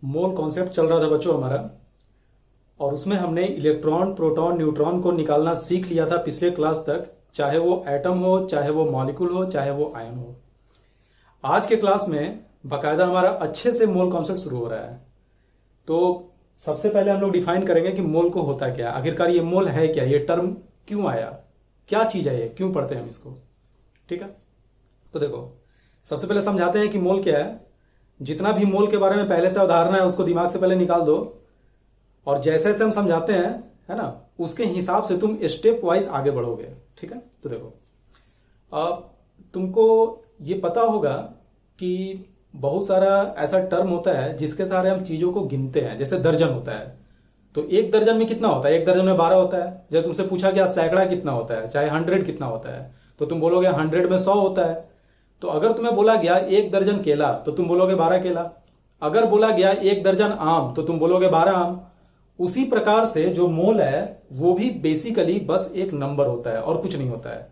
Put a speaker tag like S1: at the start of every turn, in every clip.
S1: Mole concept चल रहा था बच्चों हमारा, और उसमें हमने इलेक्ट्रॉन, प्रोटॉन, न्यूट्रॉन को निकालना सीख लिया था पिछले क्लास तक, चाहे वो एटम हो, चाहे वो मॉलिक्यूल हो, चाहे वो आयन हो। आज के क्लास में बाकायदा हमारा अच्छे से मोल कॉन्सेप्ट शुरू हो रहा है। तो सबसे पहले हम लोग डिफाइन करेंगे कि मोल को होता क्या, आखिरकार ये मोल है क्या, ये टर्म क्यों आया, क्या चीज है ये, क्यों पढ़ते हैं हम इसको। ठीक है, तो देखो सबसे पहले समझाते हैं कि मोल क्या है। जितना भी मोल के बारे में पहले से अवधारणा है उसको दिमाग से पहले निकाल दो, और जैसे जैसे हम समझाते हैं, है ना, उसके हिसाब से तुम स्टेप वाइज आगे बढ़ोगे। ठीक है, तो देखो अब तुमको ये पता होगा कि बहुत सारा ऐसा टर्म होता है जिसके सहारे हम चीजों को गिनते हैं। जैसे दर्जन होता है, तो एक दर्जन में कितना होता है? एक दर्जन में 12 होता है। जब तुमसे पूछा गया सैकड़ा कितना होता है, चाहे 100 कितना होता है, तो तुम बोलोगे 100 में 100 होता है। तो अगर तुम्हें बोला गया एक दर्जन केला, तो तुम बोलोगे 12 केला। अगर बोला गया एक दर्जन आम, तो तुम बोलोगे 12 आम। उसी प्रकार से जो मोल है वो भी बेसिकली बस एक नंबर होता है और कुछ नहीं होता है।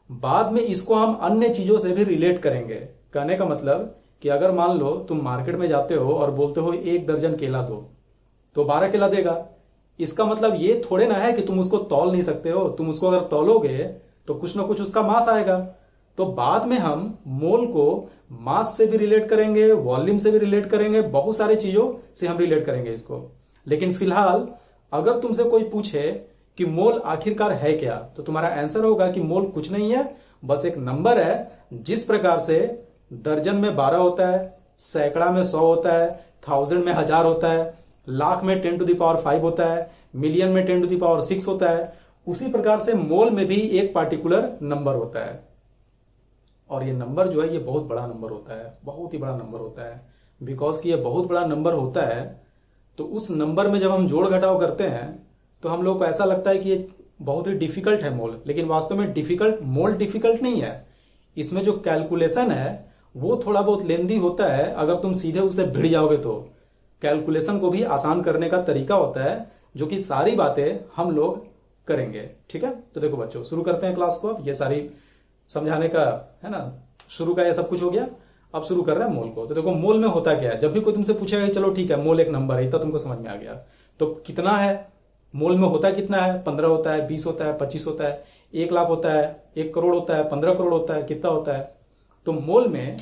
S1: बाद में इसको हम अन्य चीजों से भी रिलेट करेंगे। कहने का मतलब कि अगर मान लो तुम मार्केट में जाते हो और बोलते हो एक दर्जन केला दो, तो 12 केला देगा। इसका मतलब ये थोड़े ना है कि तुम उसको तौल नहीं सकते हो। तुम उसको अगर तौलोगे तो कुछ ना कुछ उसका मास आएगा। तो बाद में हम मोल को मास से भी रिलेट करेंगे, वॉल्यूम से भी रिलेट करेंगे, बहुत सारी चीजों से हम रिलेट करेंगे इसको। लेकिन फिलहाल अगर तुमसे कोई पूछे कि मोल आखिरकार है क्या, तो तुम्हारा आंसर होगा कि मोल कुछ नहीं है, बस एक नंबर है। जिस प्रकार से दर्जन में 12 होता है, सैकड़ा में 100 होता है, 1000 में 1000 होता है, लाख में 10 टू द पावर 5 होता है, मिलियन में 10 टू द पावर 6 होता है, उसी प्रकार से मोल में भी एक पार्टिकुलर नंबर होता है। और ये नंबर जो है ये बहुत बड़ा नंबर होता है, बहुत ही बड़ा नंबर होता है। बिकॉज कि ये बहुत बड़ा नंबर होता है, तो उस नंबर में जब हम जोड़ घटाव करते हैं तो हम लोग को ऐसा लगता है कि ये बहुत ही डिफिकल्ट है मोल। लेकिन वास्तव में मोल डिफिकल्ट नहीं है। इसमें जो कैलकुलेशन है वो थोड़ा बहुत लेंदी होता है। अगर तुम सीधे उसे भिड़ जाओगे तो कैलकुलेशन को भी आसान करने का तरीका होता है, जो कि सारी बातें हम लोग करेंगे। ठीक है, तो देखो बच्चों शुरू करते हैं क्लास को। अब ये सारी समझाने का, है ना, शुरू का ये सब कुछ हो गया। अब शुरू कर रहे हैं मोल को। तो देखो मोल में होता क्या है। जब भी कोई तुमसे पूछेगा चलो ठीक है मोल एक नंबर है, इतना तुमको समझ में आ गया, तो कितना है मोल में होता कितना है? 15 होता है, 20 होता है, 25 होता है, 1 लाख होता है, 1 करोड़ होता है, 15 करोड़ होता है, कितना होता है? तो मोल में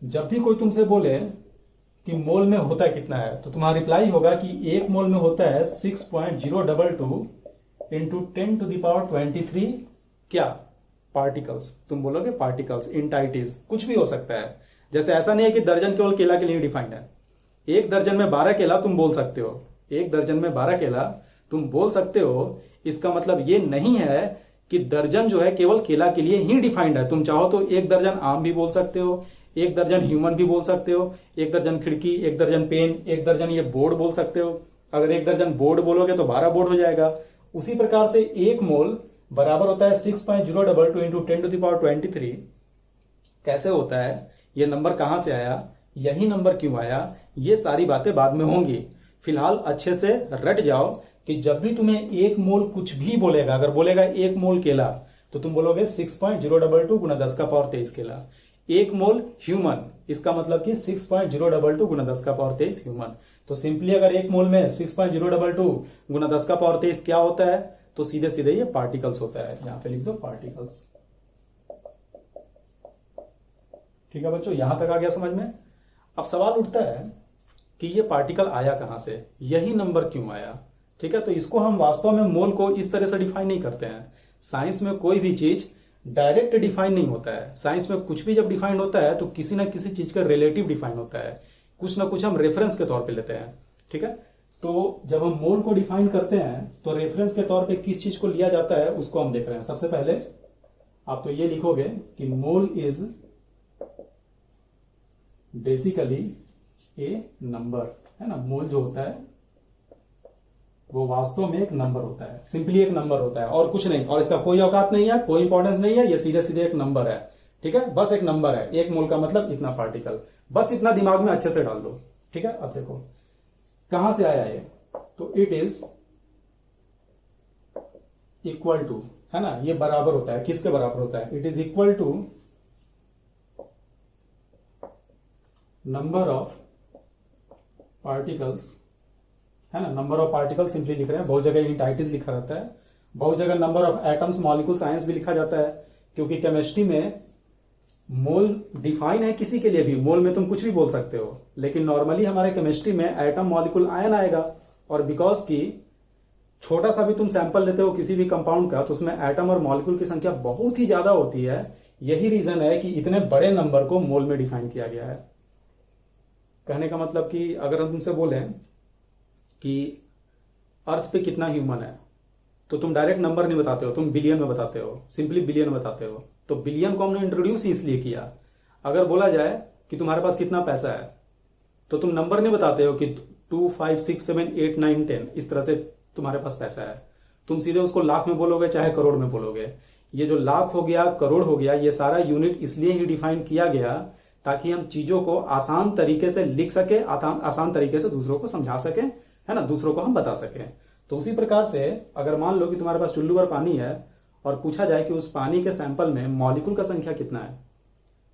S1: जब भी कोई तुमसे बोले कि मोल में होता कितना है, तो तुम्हारा रिप्लाई होगा कि एक मोल में होता है 6.022 इंटू 10 टू द पावर 23 क्या? पार्टिकल्स। तुम बोलोगे पार्टिकल्स, इंटाइटिस, कुछ भी हो सकता है। जैसे ऐसा नहीं है कि दर्जन केवल केला के लिए डिफाइंड है। एक दर्जन में 12 केला तुम बोल सकते हो, एक दर्जन में 12 केला तुम बोल सकते हो। इसका मतलब ये नहीं है कि दर्जन जो है केवल केला के लिए ही डिफाइंड है। तुम चाहो तो एक दर्जन आम भी बोल सकते हो, एक दर्जन ह्यूमन भी बोल सकते हो, एक दर्जन खिड़की, एक दर्जन पेन, एक दर्जन ये बोर्ड बोल सकते हो। अगर एक दर्जन बोर्ड बोलोगे तो 12 बोर्ड हो जाएगा। उसी प्रकार से एक मोल बराबर होता है 6.022 इंटू 10 टू द पावर 23। कैसे होता है, ये नंबर कहां से आया, यही नंबर क्यों आया, ये सारी बातें बाद में होंगी। फिलहाल अच्छे से रट जाओ कि जब भी तुम्हें एक मोल कुछ भी बोलेगा, अगर बोलेगा एक मोल केला, तो तुम बोलोगे 6.022 गुना 10 का पावर 23 केला। एक मोल ह्यूमन, इसका मतलब कि 6.022 गुना 10 का पावर 23 ह्यूमन। तो सिंपली अगर एक मोल में 6.022 गुना 10 का पावर 23 क्या होता है, तो सीधे सीधे ये पार्टिकल्स होता है। यहां पे लिख दो पार्टिकल्स। ठीक है बच्चों, यहां तक आ गया समझ में। अब सवाल उठता है कि ये पार्टिकल आया कहां से, यही नंबर क्यों आया। ठीक है, तो इसको हम वास्तव में मोल को इस तरह से डिफाइन नहीं करते हैं। साइंस में कोई भी चीज डायरेक्ट डिफाइन नहीं होता है। साइंस में कुछ भी जब डिफाइन होता है तो किसी ना किसी चीज का रिलेटिव डिफाइन होता है, कुछ ना कुछ हम रेफरेंस के तौर पे लेते हैं। ठीक है, तो जब हम मोल को डिफाइन करते हैं तो रेफरेंस के तौर पे किस चीज को लिया जाता है उसको हम देख रहे हैं। सबसे पहले आप तो ये लिखोगे कि mole is basically A number, है ना। मोल जो होता है वो वास्तव में एक नंबर होता है, सिंपली एक नंबर होता है और कुछ नहीं। और इसका कोई औकात नहीं है, कोई इंपॉर्टेंस नहीं है, ये सीधे सीधे एक नंबर है। ठीक है, बस एक नंबर है। एक मोल का मतलब इतना पार्टिकल, बस इतना दिमाग में अच्छे से डाल दो। ठीक है, अब देखो कहां से आया ये, तो इट इज इक्वल टू, है ना, ये बराबर होता है, किसके बराबर होता है? It is equal to number of particles, है ना, नंबर ऑफ पार्टिकल सिंपली लिख रहे हैं, बहुत जगह इंटाइटिस लिखा रहता है, बहुत जगह number of atoms molecules ions भी लिखा जाता है, क्योंकि केमिस्ट्री में मोल डिफाइन है किसी के लिए भी, मोल में तुम कुछ भी बोल सकते हो, लेकिन नॉर्मली हमारे केमिस्ट्री में एटम मॉलिक्यूल आयन आएगा। और बिकॉज की छोटा सा भी तुम सैंपल लेते हो किसी भी कंपाउंड का, तो उसमें एटम और मॉलिक्यूल की संख्या बहुत ही ज्यादा होती है। यही रीजन है कि इतने बड़े नंबर को मोल में डिफाइन किया गया है। कहने का मतलब कि अगर हम तुमसे बोलें कि अर्थ पे कितना ह्यूमन है, तो तुम डायरेक्ट नंबर नहीं बताते हो, तुम बिलियन में बताते हो, सिंपली बिलियन बताते हो। तो बिलियन को हमने इंट्रोड्यूस इसलिए किया। अगर बोला जाए कि तुम्हारे पास कितना पैसा है, तो तुम नंबर नहीं बताते हो कि 2, 5, 6, 7, 8, 9, 10 इस तरह से तुम्हारे पास पैसा है। तुम सीधे उसको लाख में बोलोगे चाहे करोड़ में बोलोगे। ये जो लाख हो गया, करोड़ हो गया, ये सारा यूनिट इसलिए ही डिफाइन किया गया ताकि हम चीजों को आसान तरीके से लिख सके, आसान तरीके से दूसरों को समझा सके, है ना, दूसरों को हम बता सकें। तो उसी प्रकार से अगर मान लो कि तुम्हारे पास चुल्लू भर पानी है और पूछा जाए कि उस पानी के सैंपल में मॉलिक्यूल का संख्या कितना है,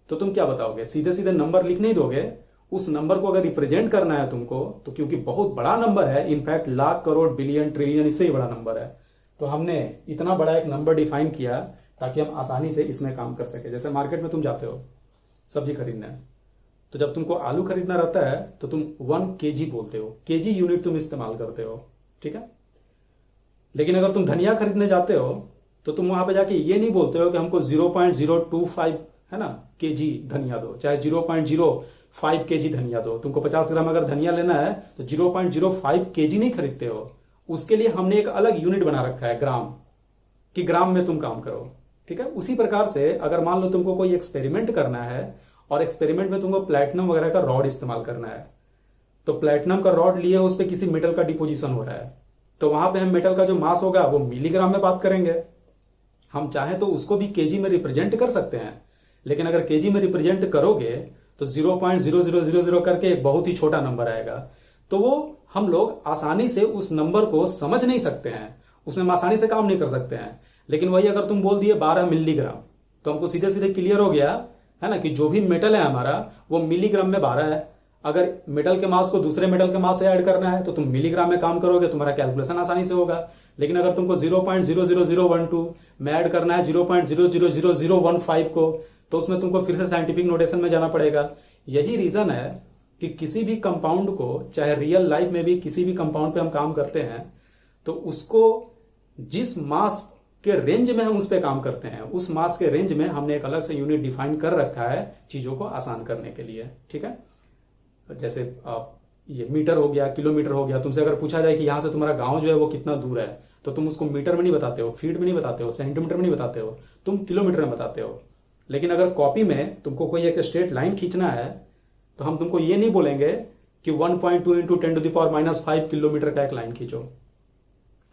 S1: तो तुम क्या बताओगे? सीधे सीधे नंबर लिख नहीं दोगे। उस नंबर को अगर रिप्रेजेंट करना है तुमको, तो क्योंकि बहुत बड़ा नंबर है, in fact lakh, crore, billion, trillion इससे ही बड़ा नंबर है, तो हमने इतना बड़ा एक नंबर डिफाइन किया ताकि हम आसानी से इसमें काम कर सके। जैसे मार्केट में तुम जाते हो सब्जी खरीदने, तो जब तुमको आलू खरीदना रहता है तो तुम 1 kg बोलते हो, केजी यूनिट तुम इस्तेमाल करते हो, ठीक है। लेकिन अगर तुम धनिया खरीदने जाते हो तो तुम वहां पे जाके ये नहीं बोलते हो कि हमको 0.025, है ना, केजी धनिया दो, चाहे 0.05 केजी धनिया दो। तुमको 50 ग्राम अगर धनिया लेना है तो 0.05 केजी नहीं खरीदते हो। उसके लिए हमने एक अलग यूनिट बना रखा है, ग्राम, कि ग्राम में तुम काम करो, ठीक है। उसी प्रकार से अगर मान लो तुमको कोई एक्सपेरिमेंट करना है और एक्सपेरिमेंट में तुमको प्लैटिनम वगैरह का रॉड इस्तेमाल करना है, तो प्लैटिनम का रॉड लिए उस पर किसी मेटल का डिपोजिशन हो रहा है, तो वहां पे हम मेटल का जो मास होगा वो मिलीग्राम में बात करेंगे। हम चाहे तो उसको भी केजी में रिप्रेजेंट कर सकते हैं, लेकिन अगर केजी में रिप्रेजेंट करोगे तो 0.0000 करके एक बहुत ही छोटा नंबर आएगा, तो वो हम लोग आसानी से उस नंबर को समझ नहीं सकते हैं, उसमें हम आसानी से काम नहीं कर सकते हैं। लेकिन वही अगर तुम बोल दिए 12 मिलीग्राम, तो हमको सीधे सीधे क्लियर हो गया, है ना, कि जो भी मेटल है हमारा वो मिलीग्राम में 12 है। अगर मेटल के मास को दूसरे मेटल के मास से ऐड करना है तो तुम मिलीग्राम में काम करोगे, तुम्हारा कैलकुलेशन आसानी से होगा। लेकिन अगर तुमको 0.00012 में ऐड करना है 0.00015 को, तो उसमें तुमको फिर से साइंटिफिक नोटेशन में जाना पड़ेगा। यही रीजन है कि किसी भी कंपाउंड को, चाहे रियल लाइफ में भी किसी भी कंपाउंड पे हम काम करते हैं, तो उसको जिस मास के रेंज में हम उस पर काम करते हैं, उस मास के रेंज में हमने एक अलग से यूनिट डिफाइन कर रखा है चीजों को आसान करने के लिए, ठीक है। जैसे ये मीटर हो गया, किलोमीटर हो गया। तुमसे अगर पूछा जाए कि यहां से तुम्हारा गांव जो है वो कितना दूर है, तो तुम उसको मीटर में नहीं बताते हो, फीट में नहीं बताते हो, सेंटीमीटर में नहीं बताते हो, तुम किलोमीटर में बताते हो। लेकिन अगर कॉपी में तुमको कोई एक स्ट्रेट लाइन खींचना है, तो हम तुमको ये नहीं बोलेंगे कि 1.2 इंटू 10⁻⁵ किलोमीटर का एक लाइन खींचो,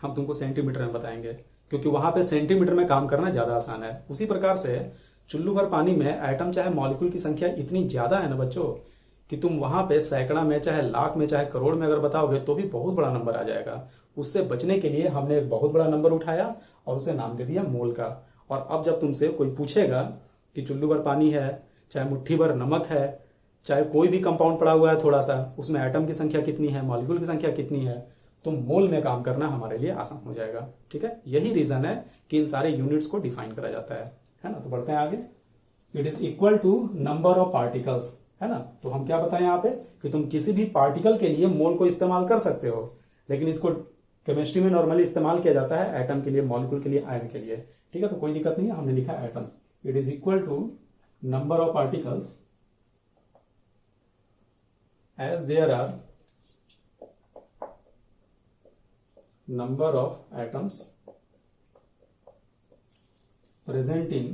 S1: हम तुमको सेंटीमीटर में बताएंगे, क्योंकि वहां पे सेंटीमीटर में काम करना ज्यादा आसान है। उसी प्रकार से चुल्लू भर पानी में एटम चाहे मॉलिक्यूल की संख्या इतनी ज्यादा है ना बच्चों, कि तुम वहां पे सैकड़ा में, चाहे लाख में, चाहे करोड़ में अगर बताओगे तो भी बहुत बड़ा नंबर आ जाएगा। उससे बचने के लिए हमने एक बहुत बड़ा नंबर उठाया और उसे नाम दे दिया मोल का। और अब जब तुमसे कोई पूछेगा कि चुल्लू भर पानी है, चाहे मुट्ठी भर नमक है, चाहे कोई भी कंपाउंड पड़ा हुआ है थोड़ा सा, उसमें एटम की संख्या कितनी है, मॉलिक्यूल की संख्या कितनी है, तो मोल में काम करना हमारे लिए आसान हो जाएगा, ठीक है। यही रीजन है कि इन सारे यूनिट्स को डिफाइन करा जाता है ना। तो बढ़ते हैं आगे। It is equal to number of particles, है ना। तो हम क्या बताएं यहाँ पे कि तुम किसी भी पार्टिकल के लिए मोल को इस्तेमाल कर सकते हो, लेकिन इसको केमिस्ट्री में नॉर्मली इस्तेमाल किया जाता है एटम के लिए, मॉलिक्यूल के लिए, आयन के लिए, ठीक है। तो कोई दिक्कत नहीं है, हमने लिखा है atoms. It is equal to number of particles as there are number of atoms present in,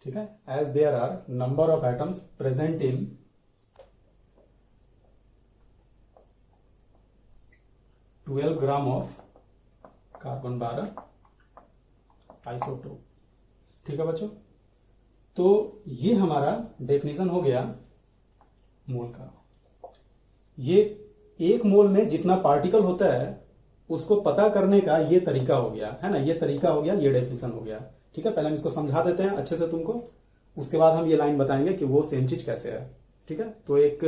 S1: ठीक है, as there are number of atoms present in 12 gram of carbon 12 isotope, ठीक है बच्चों। तो ये हमारा डेफिनेशन हो गया मोल का। ये एक मोल में जितना पार्टिकल होता है उसको पता करने का ये तरीका हो गया, है ना, ये तरीका हो गया, ये डेफिनेशन हो गया, ठीक है। पहले हम इसको समझा देते हैं अच्छे से तुमको, उसके बाद हम ये लाइन बताएंगे कि वो सेम चीज कैसे है, ठीक है। तो एक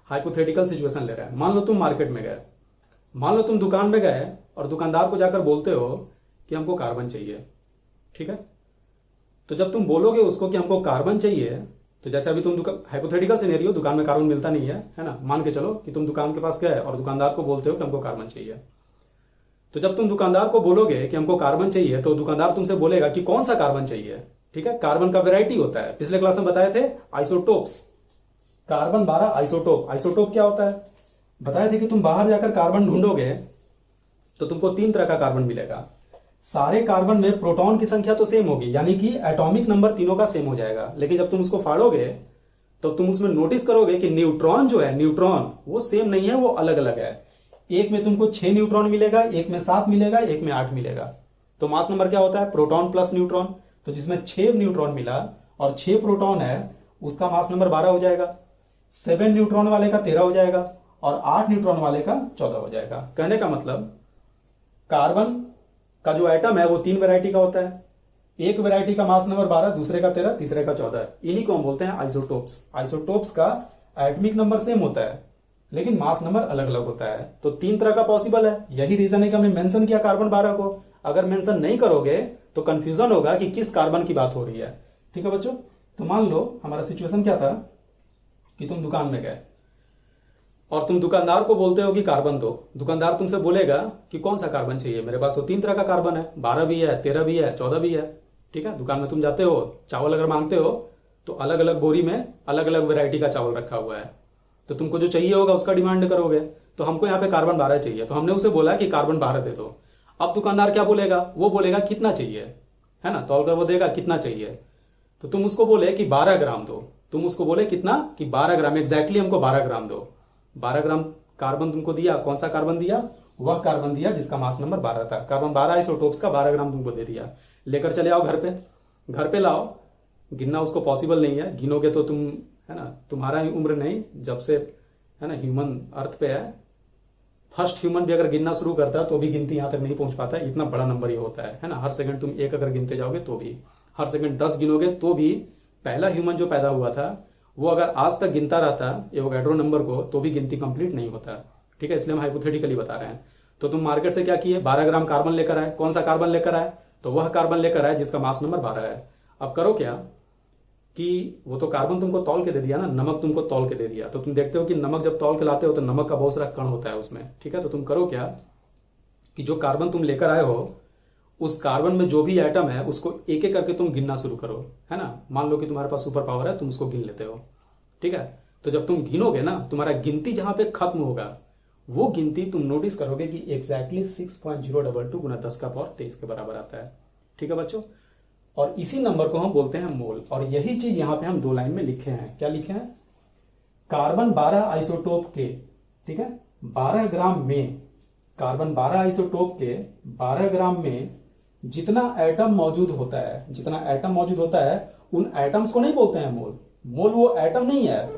S1: हाइपोथेटिकल सिचुएशन ले रहे हैं। मान लो तुम मार्केट में गए, मान लो तुम दुकान में गए और दुकानदार को जाकर बोलते हो कि हमको कार्बन चाहिए, ठीक है। तो जब तुम बोलोगे उसको कि हमको कार्बन चाहिए, तो जैसे अभी तुम हाइपोथेटिकल सिनेरियो, दुकान में कार्बन मिलता नहीं है ना, मान के चलो कि तुम दुकान के पास गए और दुकानदार को बोलते हो कि हमको कार्बन चाहिए। तो जब तुम दुकानदार को बोलोगे कि हमको कार्बन चाहिए, तो दुकानदार तुमसे बोलेगा कि कौन सा कार्बन चाहिए, ठीक है। कार्बन का वैरायटी होता है, पिछले क्लास में बताए थे आइसोटोप्स। Carbon 12 isotope. आइसोटोप क्या होता है बताए थे कि तुम बाहर जाकर कार्बन ढूंढोगे तो तुमको 3 तरह का कार्बन मिलेगा। सारे कार्बन में प्रोटॉन की संख्या तो सेम होगी, यानी कि एटॉमिक नंबर तीनों का सेम हो जाएगा। लेकिन जब तुम उसको फाड़ोगे तो तुम उसमें नोटिस करोगे कि न्यूट्रॉन जो है, न्यूट्रॉन वो सेम नहीं है, वो अलग अलग है। एक में तुमको 6 न्यूट्रॉन मिलेगा, एक में 7 मिलेगा, एक में 8 मिलेगा। तो मास नंबर क्या होता है? Proton plus neutron. तो जिसमें 6 न्यूट्रॉन मिला और 6 प्रोटॉन है, उसका मास नंबर 12 हो जाएगा। 7 न्यूट्रॉन वाले का 13 हो जाएगा और 8 न्यूट्रॉन वाले का 14 हो जाएगा। कहने का मतलब कार्बन का जो एटम है वो 3 वैरायटी का होता है। एक वैरायटी का मास नंबर 12, दूसरे का 13, तीसरे का 14। इन्हीं को हम बोलते हैं आइसोटोप्स। आइसोटोप्स का एटमिक नंबर सेम होता है लेकिन मास नंबर अलग अलग होता है। तो 3 तरह का पॉसिबल है। यही रीजन है कि हमने मेंशन किया कार्बन 12 को। अगर मेंशन नहीं करोगे तो कंफ्यूजन होगा कि किस कार्बन की बात हो रही है, ठीक है बच्चों। तो मान लो हमारा सिचुएशन क्या था कि तुम दुकान में गए और तुम दुकानदार को बोलते हो कि कार्बन दो। दुकानदार तुमसे बोलेगा कि कौन सा कार्बन चाहिए, मेरे पास तो 3 तरह का कार्बन है, 12 भी है, 13 भी है, 14 भी है, ठीक है। दुकान में तुम जाते हो, चावल अगर मांगते हो तो अलग अलग बोरी में अलग अलग वैरायटी का चावल रखा हुआ है। तो तुमको जो चाहिए होगा उसका डिमांड करोगे। तो हमको यहाँ पे कार्बन 12 चाहिए, तो हमने उसे बोला कि कार्बन 12 दे दो। अब दुकानदार क्या बोलेगा? वो बोलेगा कितना चाहिए, है ना, तौल कर वो देगा कितना चाहिए। तो तुम उसको बोले कि 12 ग्राम दो। तुम उसको बोले कितना? कि 12 ग्राम, एग्जैक्टली हमको 12 ग्राम दो। 12 ग्राम कार्बन तुमको दिया। कौन सा कार्बन दिया? वह कार्बन दिया जिसका मास नंबर 12 था। कार्बन 12 आइसोटोप्स का 12 ग्राम तुमको दे दिया। लेकर चले आओ घर पे। घर पे लाओ। गिनना उसको पॉसिबल नहीं है, गिनोगे तो तुम, है ना, तुम्हारा ही उम्र नहीं, जब से, है ना, ह्यूमन अर्थ पे है, फर्स्ट ह्यूमन भी अगर गिनना शुरू करता है तो भी गिनती यहां तक नहीं पहुंच पाता। इतना बड़ा नंबर ये होता है ना। हर सेकंड तुम 1 अगर गिनते जाओगे तो भी, हर सेकंड 10 गिनोगे तो भी, पहला ह्यूमन जो पैदा हुआ था वो अगर आज तक गिनता रहता एवोगैड्रो नंबर को तो भी गिनती कंप्लीट नहीं होता, ठीक है। इसलिए हम हाइपोथेटिकली बता रहे हैं। तो तुम मार्केट से क्या किए? 12 ग्राम कार्बन लेकर आए। कौन सा कार्बन लेकर आए? तो वह कार्बन लेकर आए जिसका मास नंबर 12 है। अब करो क्या कि वो तो कार्बन तुमको तौल के दे दिया ना, नमक तुमको तौल के दे दिया। तो तुम देखते हो कि नमक जब तौल के लाते हो तो नमक का बहुत सारा कण होता है उसमें, ठीक है। तो तुम करो क्या कि जो कार्बन तुम लेकर आए हो उस कार्बन में जो भी एटम है उसको एक एक करके तुम गिनना शुरू करो, है ना। मान लो कि तुम्हारे पास सुपर पावर है, तुम उसको गिन लेते हो, ठीक है। तो जब तुम गिनोगे ना, तुम्हारा गिनती जहां पे खत्म होगा वो गिनती तुम नोटिस करोगे कि एग्जैक्टली 6.022 गुना 10 का पावर 23 के बराबर आता है, ठीक है बच्चों। और इसी नंबर को हम बोलते हैं मोल। और यही चीज यहां पे हम 2 लाइन में लिखे हैं। क्या लिखे हैं? कार्बन 12 आइसोटोप के, ठीक है, 12 ग्राम में, कार्बन 12 आइसोटोप के 12 ग्राम में जितना एटम मौजूद होता है, जितना एटम मौजूद होता है, उन एटम्स को नहीं बोलते हैं मोल। मोल वो एटम नहीं है,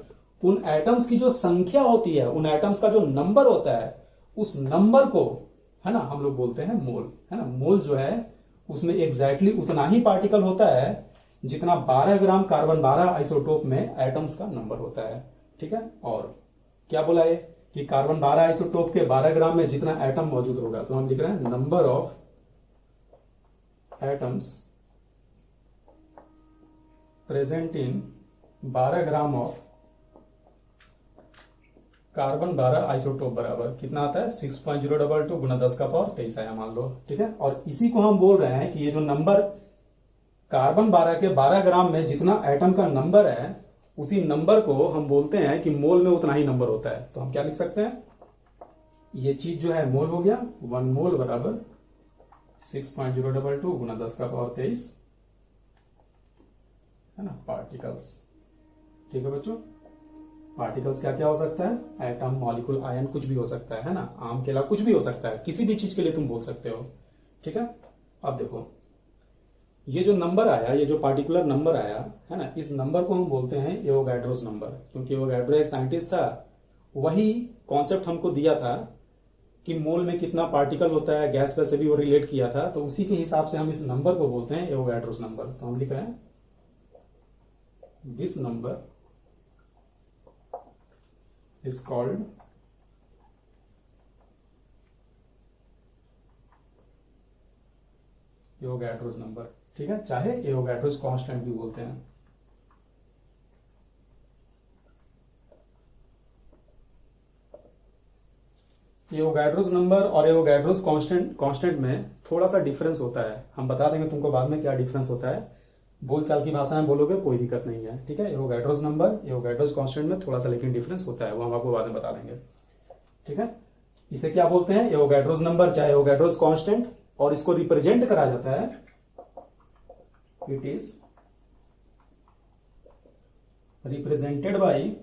S1: उन एटम्स की जो संख्या होती है, उन एटम्स का जो नंबर होता है, उस नंबर को, है ना, हम लोग बोलते हैं मोल, है ना। मोल जो है उसमें एग्जैक्टली उतना ही पार्टिकल होता है जितना 12 ग्राम कार्बन 12 आइसोटोप में एटम्स का नंबर होता है, ठीक है। और क्या बोला है कि कार्बन 12 आइसोटोप के 12 ग्राम में जितना एटम मौजूद होगा, तो हम लिख रहे हैं number of atoms present in 12 gram of carbon 12 isotope बराबर कितना आता है? 6.022 गुना 10 का पावर 23 आया मान लो, ठीक है। और इसी को हम बोल रहे हैं कि ये जो नंबर कार्बन 12 के 12 ग्राम में जितना एटम का नंबर है, उसी नंबर को हम बोलते हैं कि मोल में उतना ही नंबर होता है। तो हम क्या लिख सकते हैं? ये चीज जो है मोल हो गया। 1 मोल बराबर 6.022 गुना 10 का पावर 23, है ना, पार्टिकल्स, ठीक है बच्चों। पार्टिकल्स क्या क्या हो सकता है? एटम, मॉलिक्यूल, आयन, कुछ भी हो सकता है ना। आम केला, कुछ भी हो सकता है, किसी भी चीज के लिए तुम बोल सकते हो, ठीक है। अब देखो ये जो नंबर आया, ये जो पार्टिकुलर नंबर आया, है ना, इस नंबर को हम बोलते हैं एवोगैड्रोस नंबर। क्योंकि एवोगैड्रो एक साइंटिस्ट था, वही कॉन्सेप्ट हमको दिया था कि मोल में कितना पार्टिकल होता है, गैस से भी वो रिलेट किया था। तो उसी के हिसाब से हम इस नंबर को बोलते हैं एवोगैड्रोस नंबर। तो हम लिख रहे हैं this number is called Avogadro's number. ठीक है, चाहे एवोगैड्रोस कांस्टेंट भी बोलते हैं। एवोगैड्रोस नंबर और एवोगैड्रोस कांस्टेंट में थोड़ा सा डिफरेंस होता है, हम बता देंगे तुमको बाद में क्या डिफरेंस होता है। बोलचाल की भाषा में बोलोगे कोई दिक्कत नहीं है। ठीक है, एवोगैड्रोस नंबर एवोगैड्रोस कांस्टेंट में थोड़ा सा लेकिन डिफरेंस होता है, वो हम आपको बाद में बता देंगे। ठीक है, इसे क्या बोलते हैं, एवोगैड्रोस नंबर चाहे एवोगैड्रोस कांस्टेंट, और इसको रिप्रेजेंट करा जाता है, इट इज रिप्रेजेंटेड बाई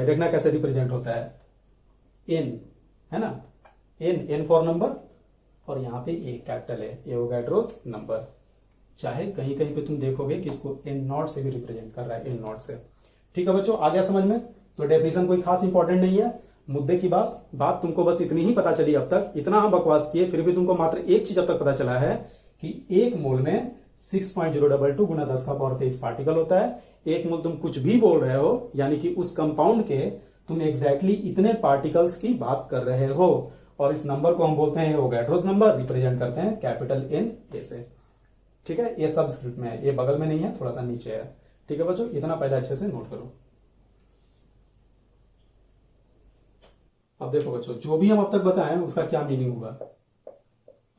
S1: देखना कैसे रिप्रेजेंट होता है, एन, है ना, एन फॉर नंबर, और यहां पे ए कैपिटल है, एवोगैड्रोस नंबर। चाहे कहीं कहीं पे तुम देखोगे कि इसको एन नॉट से भी रिप्रेजेंट कर रहा है, एन नॉट से। ठीक है बच्चों, आ गया समझ में। तो डेफिनेशन कोई खास इंपॉर्टेंट नहीं है, मुद्दे की बात तुमको बस इतनी ही पता चली अब तक। इतना हम बकवास किए, फिर भी तुमको मात्र एक चीज अब तक पता चला है कि एक मोल में 6.022 गुना 10 का पावर 23 पार्टिकल होता है। एक मोल तुम कुछ भी बोल रहे हो, यानी कि उस कंपाउंड के तुम एग्जैक्टली इतने पार्टिकल्स की बात कर रहे हो, और इस नंबर को हम बोलते हैं एवोगैड्रोस नंबर, रिप्रेजेंट करते हैं कैपिटल एन ए से। ठीक है, ये सबस्क्रिप्ट में है, ये बगल में नहीं है, थोड़ा सा नीचे है। ठीक है बच्चों, इतना पहले अच्छे से नोट करो। अब देखो बच्चों, जो भी हम अब तक बताएं उसका क्या मीनिंग होगा।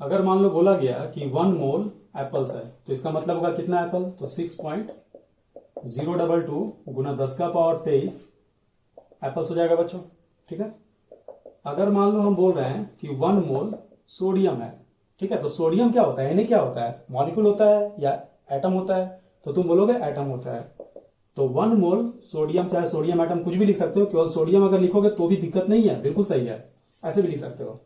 S1: अगर मान लो बोला गया कि 1 मोल एप्पल्स है, तो इसका मतलब होगा कितना एप्पल, तो 6.022 गुना 10 का पावर 23 एप्पल्स हो जाएगा बच्चों। ठीक है, अगर मान लो हम बोल रहे हैं कि 1 मोल सोडियम है, ठीक है, तो सोडियम क्या होता है, Na क्या होता है, मॉलिक्यूल होता है या एटम होता है, तो तुम बोलोगे एटम होता है। तो 1 मोल सोडियम, चाहे सोडियम एटम कुछ भी लिख सकते हो, केवल सोडियम अगर लिखोगे तो भी दिक्कत नहीं है, बिल्कुल सही है, ऐसे भी लिख सकते हो।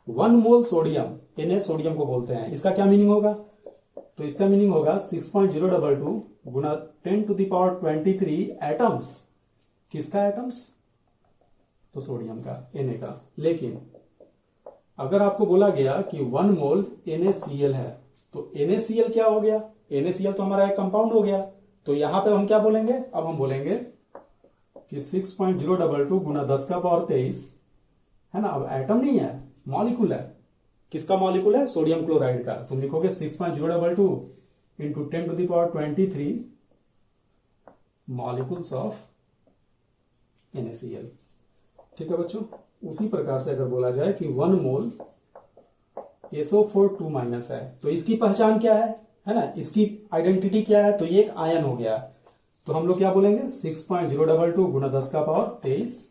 S1: 1 मोल सोडियम, Na सोडियम को बोलते हैं, इसका क्या मीनिंग होगा, तो इसका मीनिंग होगा 6.022 गुना 10⁻23 एटम्स। किसका एटम्स, तो सोडियम का, Na का। लेकिन अगर आपको बोला गया कि 1 मोल NaCl है, तो NaCl क्या हो गया, NaCl तो हमारा एक कंपाउंड हो गया। तो यहां पे हम क्या बोलेंगे, अब हम बोलेंगे कि 6.022 गुना 10 का पावर 23, है ना, अब एटम नहीं है, मॉलिक्यूल है। किसका मॉलिक्यूल है, सोडियम क्लोराइड का। तुम लिखोगे 6.022 इंटू 10⁻23 मॉलिक्यूल्स ऑफ NaCl। ठीक है बच्चों, उसी प्रकार से अगर बोला जाए कि 1 मोल SO4 2- है, तो इसकी पहचान क्या है ना, इसकी आइडेंटिटी क्या है, तो ये एक आयन हो गया। तो हम लोग क्या बोलेंगे, 6.022 गुना 10 का पावर 23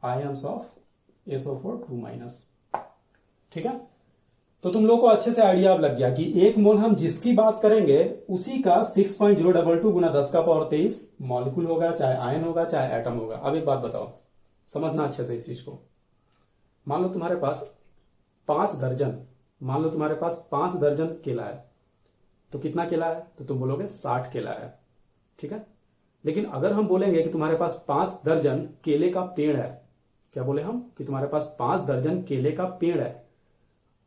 S1: आयन्स ऑफ SO4 2-। ठीक है, तो तुम लोग को अच्छे से आइडिया अब लग गया कि एक मोल हम जिसकी बात करेंगे उसी का 6.022 गुना 10 का पावर 23 मॉलिक्यूल होगा, चाहे आयन होगा, चाहे एटम होगा। अब एक बात बताओ, समझना अच्छे से इस चीज को। मान लो तुम्हारे पास 5 दर्जन केला है, तो कितना केला है, तो तुम बोलोगे 60 केला है। ठीक है, लेकिन अगर हम बोलेंगे कि तुम्हारे पास 5 दर्जन केले का पेड़ है, क्या बोले हम कि तुम्हारे पास 5 दर्जन केले का पेड़ है,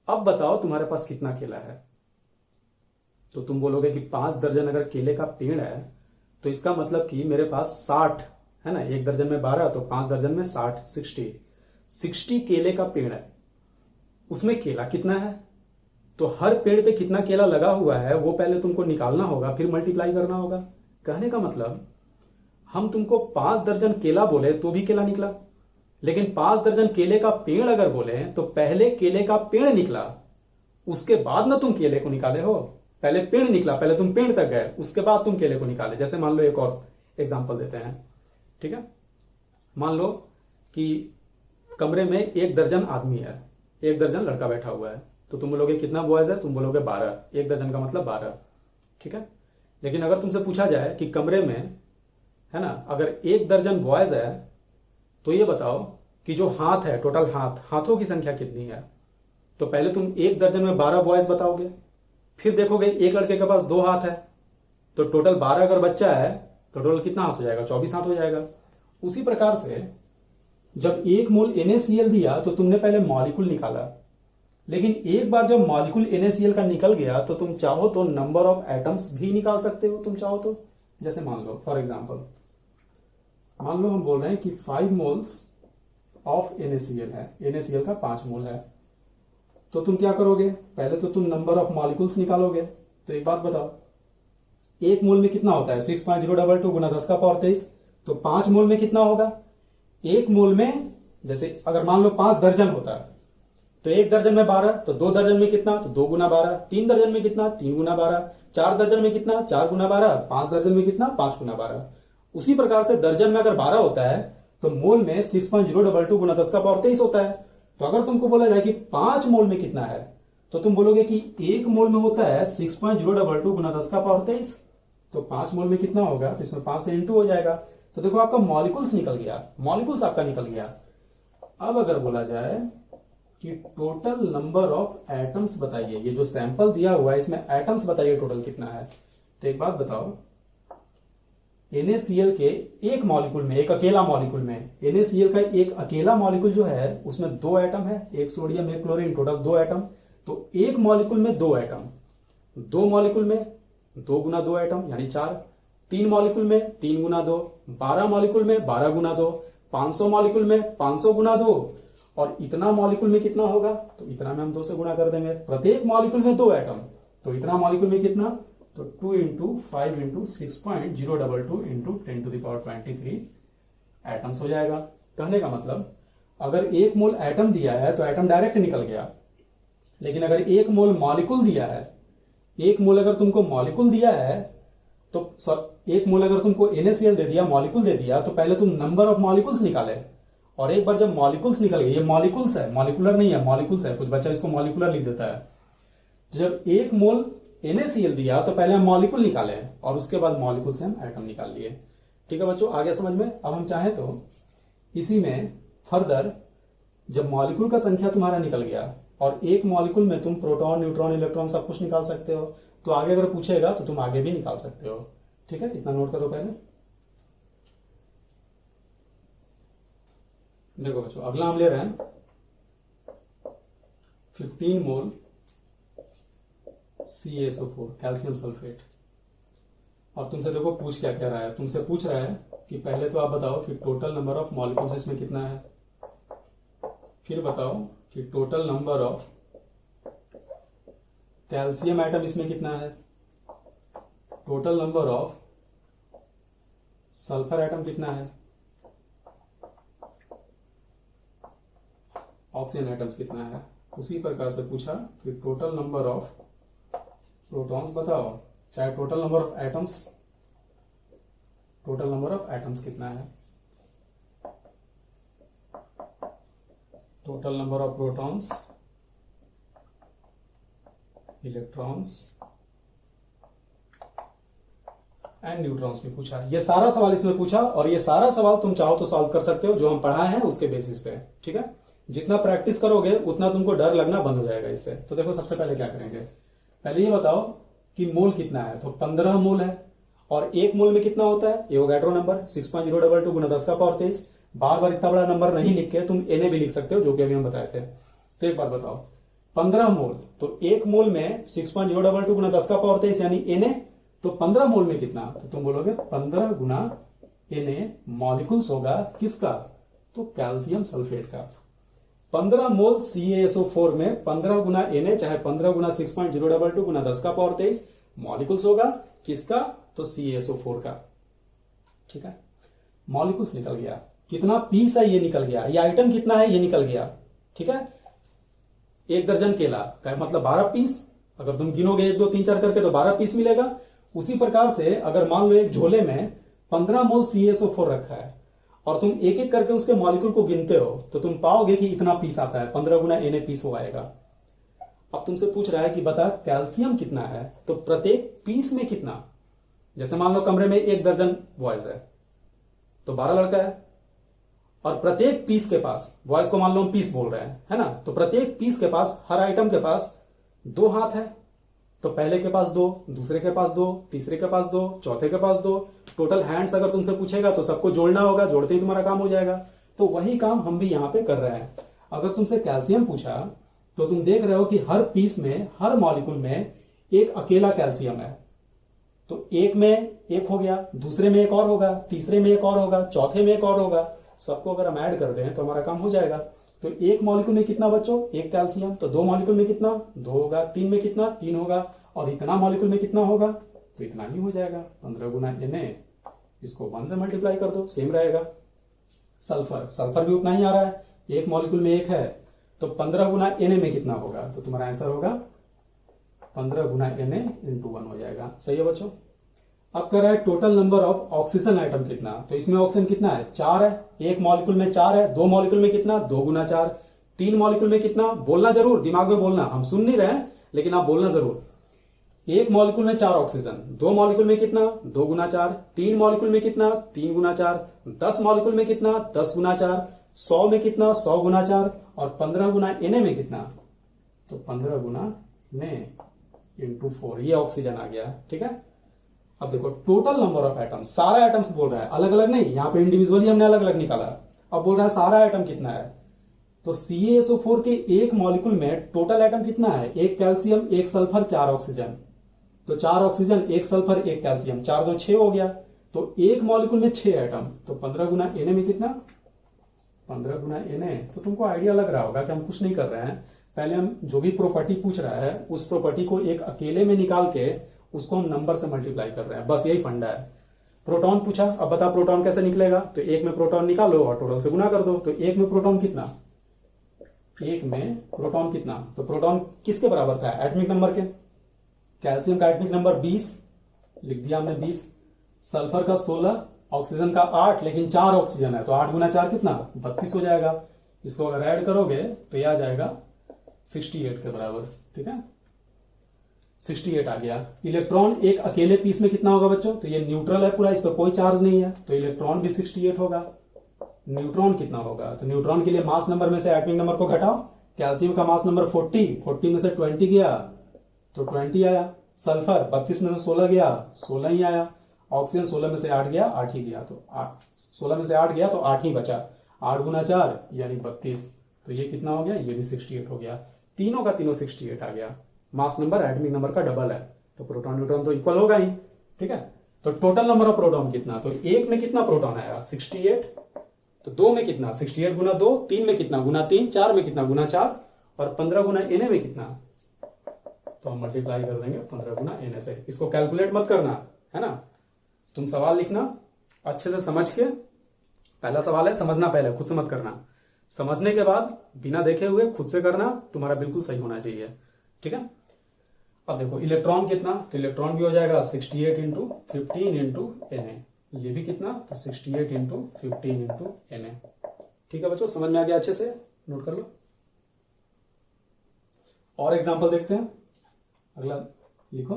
S1: अब बताओ तुम्हारे पास कितना केला है, तो तुम बोलोगे कि 5 दर्जन अगर केले का पेड़ है, तो इसका मतलब कि मेरे पास 60 है ना, एक दर्जन में 12, तो 5 दर्जन में 60 केले का पेड़ है, उसमें केला कितना है, तो हर पेड़ पे कितना केला लगा हुआ है वो पहले तुमको निकालना होगा, फिर मल्टीप्लाई करना होगा। कहने का मतलब हम तुमको 5 दर्जन केला बोले तो भी केला निकला, लेकिन 5 दर्जन केले का पेड़ अगर बोले तो पहले केले का पेड़ निकला, उसके बाद ना तुम केले को निकाले हो। पहले पेड़ निकला, पहले तुम पेड़ तक गए, उसके बाद तुम केले को निकाले। जैसे मान लो एक और एग्जांपल देते हैं। ठीक है, मान लो कि कमरे में 1 दर्जन आदमी है, 1 दर्जन लड़का बैठा हुआ है, तो तुम बोलोगे कितना बॉयज है, तुम बोलोगे 12, 1 दर्जन का मतलब 12। ठीक है, लेकिन अगर तुमसे पूछा जाए कि कमरे में, है ना, अगर 1 दर्जन बॉयज है, तो ये बताओ कि जो हाथ है, टोटल हाथों की संख्या कितनी है, तो पहले तुम 1 दर्जन में 12 बॉयज बताओगे, फिर देखोगे एक लड़के के पास 2 हाथ है, तो टोटल 12 अगर बच्चा है तो टोटल कितना हाथ हो जाएगा, 24 हाथ हो जाएगा। उसी प्रकार से जब 1 मोल NaCl दिया तो तुमने पहले मॉलिक्यूल निकाला, लेकिन एक बार जब मॉलिक्यूल NaCl का निकल गया तो तुम चाहो तो नंबर ऑफ एटम्स भी निकाल सकते हो, तुम चाहो तो। जैसे मान लो फॉर एग्जांपल मान लो हम बोल रहे हैं कि 5 मोल्स ऑफ NaCl है, NaCl का 5 मोल है, तो तुम क्या करोगे, पहले तो तुम नंबर ऑफ मॉलिक्यूल्स निकालोगे। तो एक बात बताओ, एक मोल में कितना होता है, 6.022 गुना 10 का पावर 23, तो 5 मोल में कितना होगा, एक मोल में जैसे अगर मान लो 5 दर्जन होता है तो 1 दर्जन में 12, तो 2 दर्जन में कितना, तो 2 गुना 12, 3 दर्जन में कितना, 3 गुना 12, 4 दर्जन में कितना, 4 गुना 12, 5 दर्जन में कितना, 5 गुना 12। उसी प्रकार से दर्जन में अगर 12 होता है तो मोल में 6.022 गुना 10 का पावर 23 होता है। तो अगर तुमको बोला जाए कि 5 मोल में कितना है, तो तुम बोलोगे कि 1 मोल में होता है 6.022 गुना 10 का पावर 23, तो 5 मोल में कितना होगा, तो इसमें 5 से इंटू हो जाएगा। तो देखो आपका मॉलिक्यूल्स निकल गया, मॉलिक्यूल्स आपका निकल गया। अब अगर बोला जाए कि टोटल नंबर ऑफ एटम्स बताइए, ये जो सैंपल दिया हुआ है इसमें एटम्स बताइए टोटल कितना है। तो एक बात बताओ, NaCl के एक मॉलिक्यूल में, एक अकेला मॉलिक्यूल में, NaCl का एक अकेला मॉलिक्यूल जो है उसमें 2 एटम है, एक सोडियम एक क्लोरीन, टोटल 2 एटम। तो एक मॉलिक्यूल में 2 एटम, 2 मॉलिक्यूल में 2 गुना 2 एटम यानी 4, 3 मॉलिक्यूल में 3 गुना 2, 12 मॉलिक्यूल में 12 गुना 2, 500 मॉलिक्यूल में 500 गुना 2, और इतना मॉलिक्यूल में कितना होगा, तो इतना में हम 2 से गुणा कर देंगे। प्रत्येक मॉलिक्यूल में 2 एटम, तो इतना मॉलिक्यूल में कितना, तो 2 इंटू 5 इंटू 6.022 इंटू 10⁻23 एटम्स हो जाएगा। कहने का मतलब अगर 1 मोल एटम दिया है तो एटम डायरेक्ट निकल गया, लेकिन अगर 1 मोल मॉलिक्यूल दिया है, 1 मोल अगर तुमको मॉलिक्यूल दिया है, तो 1 मोल अगर तुमको NaCl दे दिया, मॉलिक्यूल दे दिया, तो पहले तुम नंबर ऑफ मॉलिक्यूल्स निकाले, और एक बार जब मॉलिक्यूल्स निकल गए, ये मॉलिक्यूल्स है, मॉलिकुलर नहीं है, मॉलिक्यूल्स है, कुछ बच्चा इसको मॉलिकुलर लिख देता है। तो जब 1 मोल NaCl दिया तो पहले हम मॉलिक्यूल निकाले और उसके बाद मॉलिक्यूल से हम एटम निकाल लिए। ठीक है बच्चों, आगे समझ में। अब हम चाहें तो इसी में फर्दर, जब मॉलिक्यूल का संख्या तुम्हारा निकल गया और एक मॉलिक्यूल में तुम प्रोटॉन न्यूट्रॉन इलेक्ट्रॉन सब कुछ निकाल सकते हो, तो आगे अगर पूछेगा तो तुम आगे भी निकाल सकते हो। ठीक है, इतना नोट करो पहले। देखो बच्चों, अगला हम ले रहे हैं 15 मोल CaSO4 कैल्शियम सल्फेट। और तुमसे देखो पूछ क्या कह रहा है, तुमसे पूछ रहा है कि पहले तो आप बताओ कि टोटल नंबर ऑफ मॉलिक्यूल्स इसमें कितना है, फिर बताओ कि total number of calcium atom इसमें कितना है, total number of sulphur atom कितना है, ऑक्सीजन एटम्स कितना है। उसी प्रकार से पूछा कि टोटल नंबर ऑफ प्रोटॉन्स बताओ, चाहे total number of atoms, total number of atoms कितना है, total number of protons, electrons and neutrons में पूछा। ये सारा सवाल इसमें पूछा, और ये सारा सवाल तुम चाहो तो सॉल्व कर सकते हो, जो हम पढ़ाए हैं उसके बेसिस पे। ठीक है, जितना प्रैक्टिस करोगे उतना तुमको डर लगना बंद हो जाएगा इससे। तो देखो सबसे पहले क्या करेंगे, पहले ये बताओ कि मोल कितना है, तो 15 मोल है, और 1 मोल में कितना होता है, एवोगैड्रो नंबर 6.022 गुना 10 का पावर 23। बार बार इतना बड़ा नंबर नहीं लिख के तुम Na भी लिख सकते हो, जो कि अभी हम बताए थे। तो एक बात बताओ, 15 मोल, तो 1 मोल में 6.022 गुना 10 का पावर 23 यानी Na, तो 15 मोल में कितना, तो तुम बोलोगे 15 गुना Na मॉलिक्यूल्स होगा किसका, तो कैल्शियम सल्फेट का। 15 मोल CaSO4 में 15 गुना Na चाहे 15 गुना 6.022 गुना 10 का पावर 23 मॉलिक्यूल्स होगा किसका, तो CaSO4 का। ठीक है, मॉलिक्यूल्स निकल गया, कितना पीस है ये निकल गया, ये आइटम कितना है ये निकल गया। ठीक है, 1 दर्जन केला का मतलब 12 पीस, अगर तुम गिनोगे 1 2 3 4 करके तो 12 पीस मिलेगा। उसी प्रकार से अगर मान लो एक झोले में 15 मोल CaSO4 रखा है और तुम एक एक करके उसके मॉलिक्यूल को गिनते हो, तो तुम पाओगे कि इतना पीस आता है, 15 गुना Na पीस वो आएगा। अब तुमसे पूछ रहा है कि बता कैल्शियम कितना है, तो प्रत्येक पीस में कितना, जैसे मान लो कमरे में 1 दर्जन बॉयज है तो 12 लड़का है, और प्रत्येक पीस के पास, बॉयज को मान लो हम पीस बोल रहे हैं, है ना, तो प्रत्येक पीस के पास, हर आइटम के पास 2 हाथ है, तो पहले के पास 2, दूसरे के पास 2, तीसरे के पास 2, चौथे के पास 2, टोटल हैंड्स अगर तुमसे पूछेगा तो सबको जोड़ना होगा, जोड़ते ही तुम्हारा काम हो जाएगा। तो वही काम हम भी यहां पे कर रहे हैं। अगर तुमसे कैल्शियम पूछा तो तुम देख रहे हो कि हर पीस में, हर मॉलिक्यूल में एक अकेला कैल्शियम है, तो एक में एक हो गया, दूसरे में एक और होगा, तीसरे में एक और होगा, चौथे में एक और होगा। सबको अगर हम ऐड कर दें तो हमारा काम हो जाएगा। तो एक मॉलिक्यूल में कितना बच्चों, एक कैल्शियम, तो दो मॉलिक्यूल में कितना, दो होगा, तीन में कितना, तीन होगा, और इतना मॉलिक्यूल में कितना होगा, तो इतना ही हो जाएगा, 15 गुना Na। इसको 1 से मल्टीप्लाई कर दो, सेम रहेगा। सल्फर, सल्फर भी उतना ही आ रहा है, एक मॉलिक्यूल में एक है, तो 15 गुना Na में कितना होगा, तो तुम्हारा आंसर होगा 15 गुना Na इंटू 1 हो जाएगा। सही है बच्चों। अब कर रहा है total number of oxygen atom कितना, तो इसमें ऑक्सीजन कितना है, 4 है, एक मॉलिक्यूल में 4 है, दो मॉलिक्यूल में कितना, 2 गुना 4, तीन मॉलिक्यूल में कितना, बोलना जरूर, दिमाग में बोलना, हम सुन नहीं रहे हैं लेकिन आप बोलना जरूर। एक मॉलिक्यूल में 4 ऑक्सीजन, दो मॉलिक्यूल में कितना, 2 गुना 4, तीन मॉलिक्यूल में कितना, 3 गुना 4, 10 मॉलिक्यूल में कितना, 10 गुना 4, 100 में कितना, 100 गुना 4, और 15 गुना Na में कितना, तो 15 गुना Na इंटू 4, ये ऑक्सीजन आ गया। ठीक है। अब देखो टोटल नंबर ऑफ एटम्स, सारा एटम्स बोल रहा है, अलग अलग नहीं, यहां पे इंडिविजुअली हमने अलग अलग निकाला। अब बोल रहा है सारा एटम कितना है, तो CaSO4 के एक मॉलिक्यूल में टोटल एटम कितना है, एक कैल्शियम, एक सल्फर, 4 ऑक्सीजन, तो 4 ऑक्सीजन, एक सल्फर, एक कैल्शियम, 4 2 6 हो गया, तो एक मॉलिक्यूल में 6 एटम, तो 15 गुना Na में कितना, 15 गुना Na। तो तुमको आइडिया लग रहा होगा कि हम कुछ नहीं कर रहे हैं, पहले हम जो भी प्रॉपर्टी पूछ रहा है उस प्रॉपर्टी को एक अकेले में निकाल के उसको हम नंबर से मल्टीप्लाई कर रहे हैं, बस यही फंडा है। प्रोटॉन पूछा, अब बता प्रोटॉन कैसे निकलेगा, तो एक में प्रोटॉन निकालो और टोटल से गुना कर दो, तो एक में प्रोटॉन कितना, एक में प्रोटॉन कितना, तो प्रोटॉन किसके बराबर था, एटॉमिक नंबर के। कैल्शियम का एटॉमिक नंबर 20 लिख दिया हमने 20, सल्फर का 16, ऑक्सीजन का 8, लेकिन 4 ऑक्सीजन है तो 8 गुना 4 कितना, 32 हो जाएगा। इसको अगर ऐड करोगे तो यह आ जाएगा 68 के बराबर। ठीक है, 68 आ गया। इलेक्ट्रॉन एक अकेले पीस में कितना होगा बच्चों, तो ये न्यूट्रल है पूरा, इस पर कोई चार्ज नहीं है, तो इलेक्ट्रॉन भी 68 होगा। न्यूट्रॉन कितना होगा, तो न्यूट्रॉन के लिए मास नंबर में से एटॉमिक नंबर को घटाओ। कैल्शियम का मास नंबर 40 में से 20 गया तो 20 आया। सल्फर 32 में से 16 गया, 16 ही आया। ऑक्सीजन 16 में से 8 गया, 8 ही गया, तो 16 में से 8 गया तो 8 ही बचा। 8 गुना 4 यानी 32, तो ये कितना हो गया, ये भी 68 हो गया। तीनों का तीनों 68 आ गया। मास नंबर एटॉमिक नंबर का डबल है, तो प्रोटॉन न्यूट्रॉन तो इक्वल होगा ही। ठीक है, तो टोटल नंबर ऑफ प्रोटॉन कितना, तो एक में कितना प्रोटॉन आएगा 68, तो दो में कितना 68 गुना 2, तीन में कितना गुना 3, 4 में कितना गुना 4, और 15 गुना Na में कितना, तो हम मल्टीप्लाई कर देंगे 15 गुना Na से। इसको कैलकुलेट मत करना है ना, तुम सवाल लिखना अच्छे से समझ के। पहला सवाल है समझना, पहले खुद से मत करना, समझने के बाद बिना देखे हुए खुद से करना, तुम्हारा बिल्कुल सही होना चाहिए। ठीक है, अब देखो इलेक्ट्रॉन कितना, तो इलेक्ट्रॉन भी हो जाएगा 68 इंटू 15 इंटू Na, ये भी कितना, तो 68 इंटू 15 इंटू Na। ठीक है बच्चों, समझ में आ गया, अच्छे से नोट कर लो। और एग्जांपल देखते हैं, अगला लिखो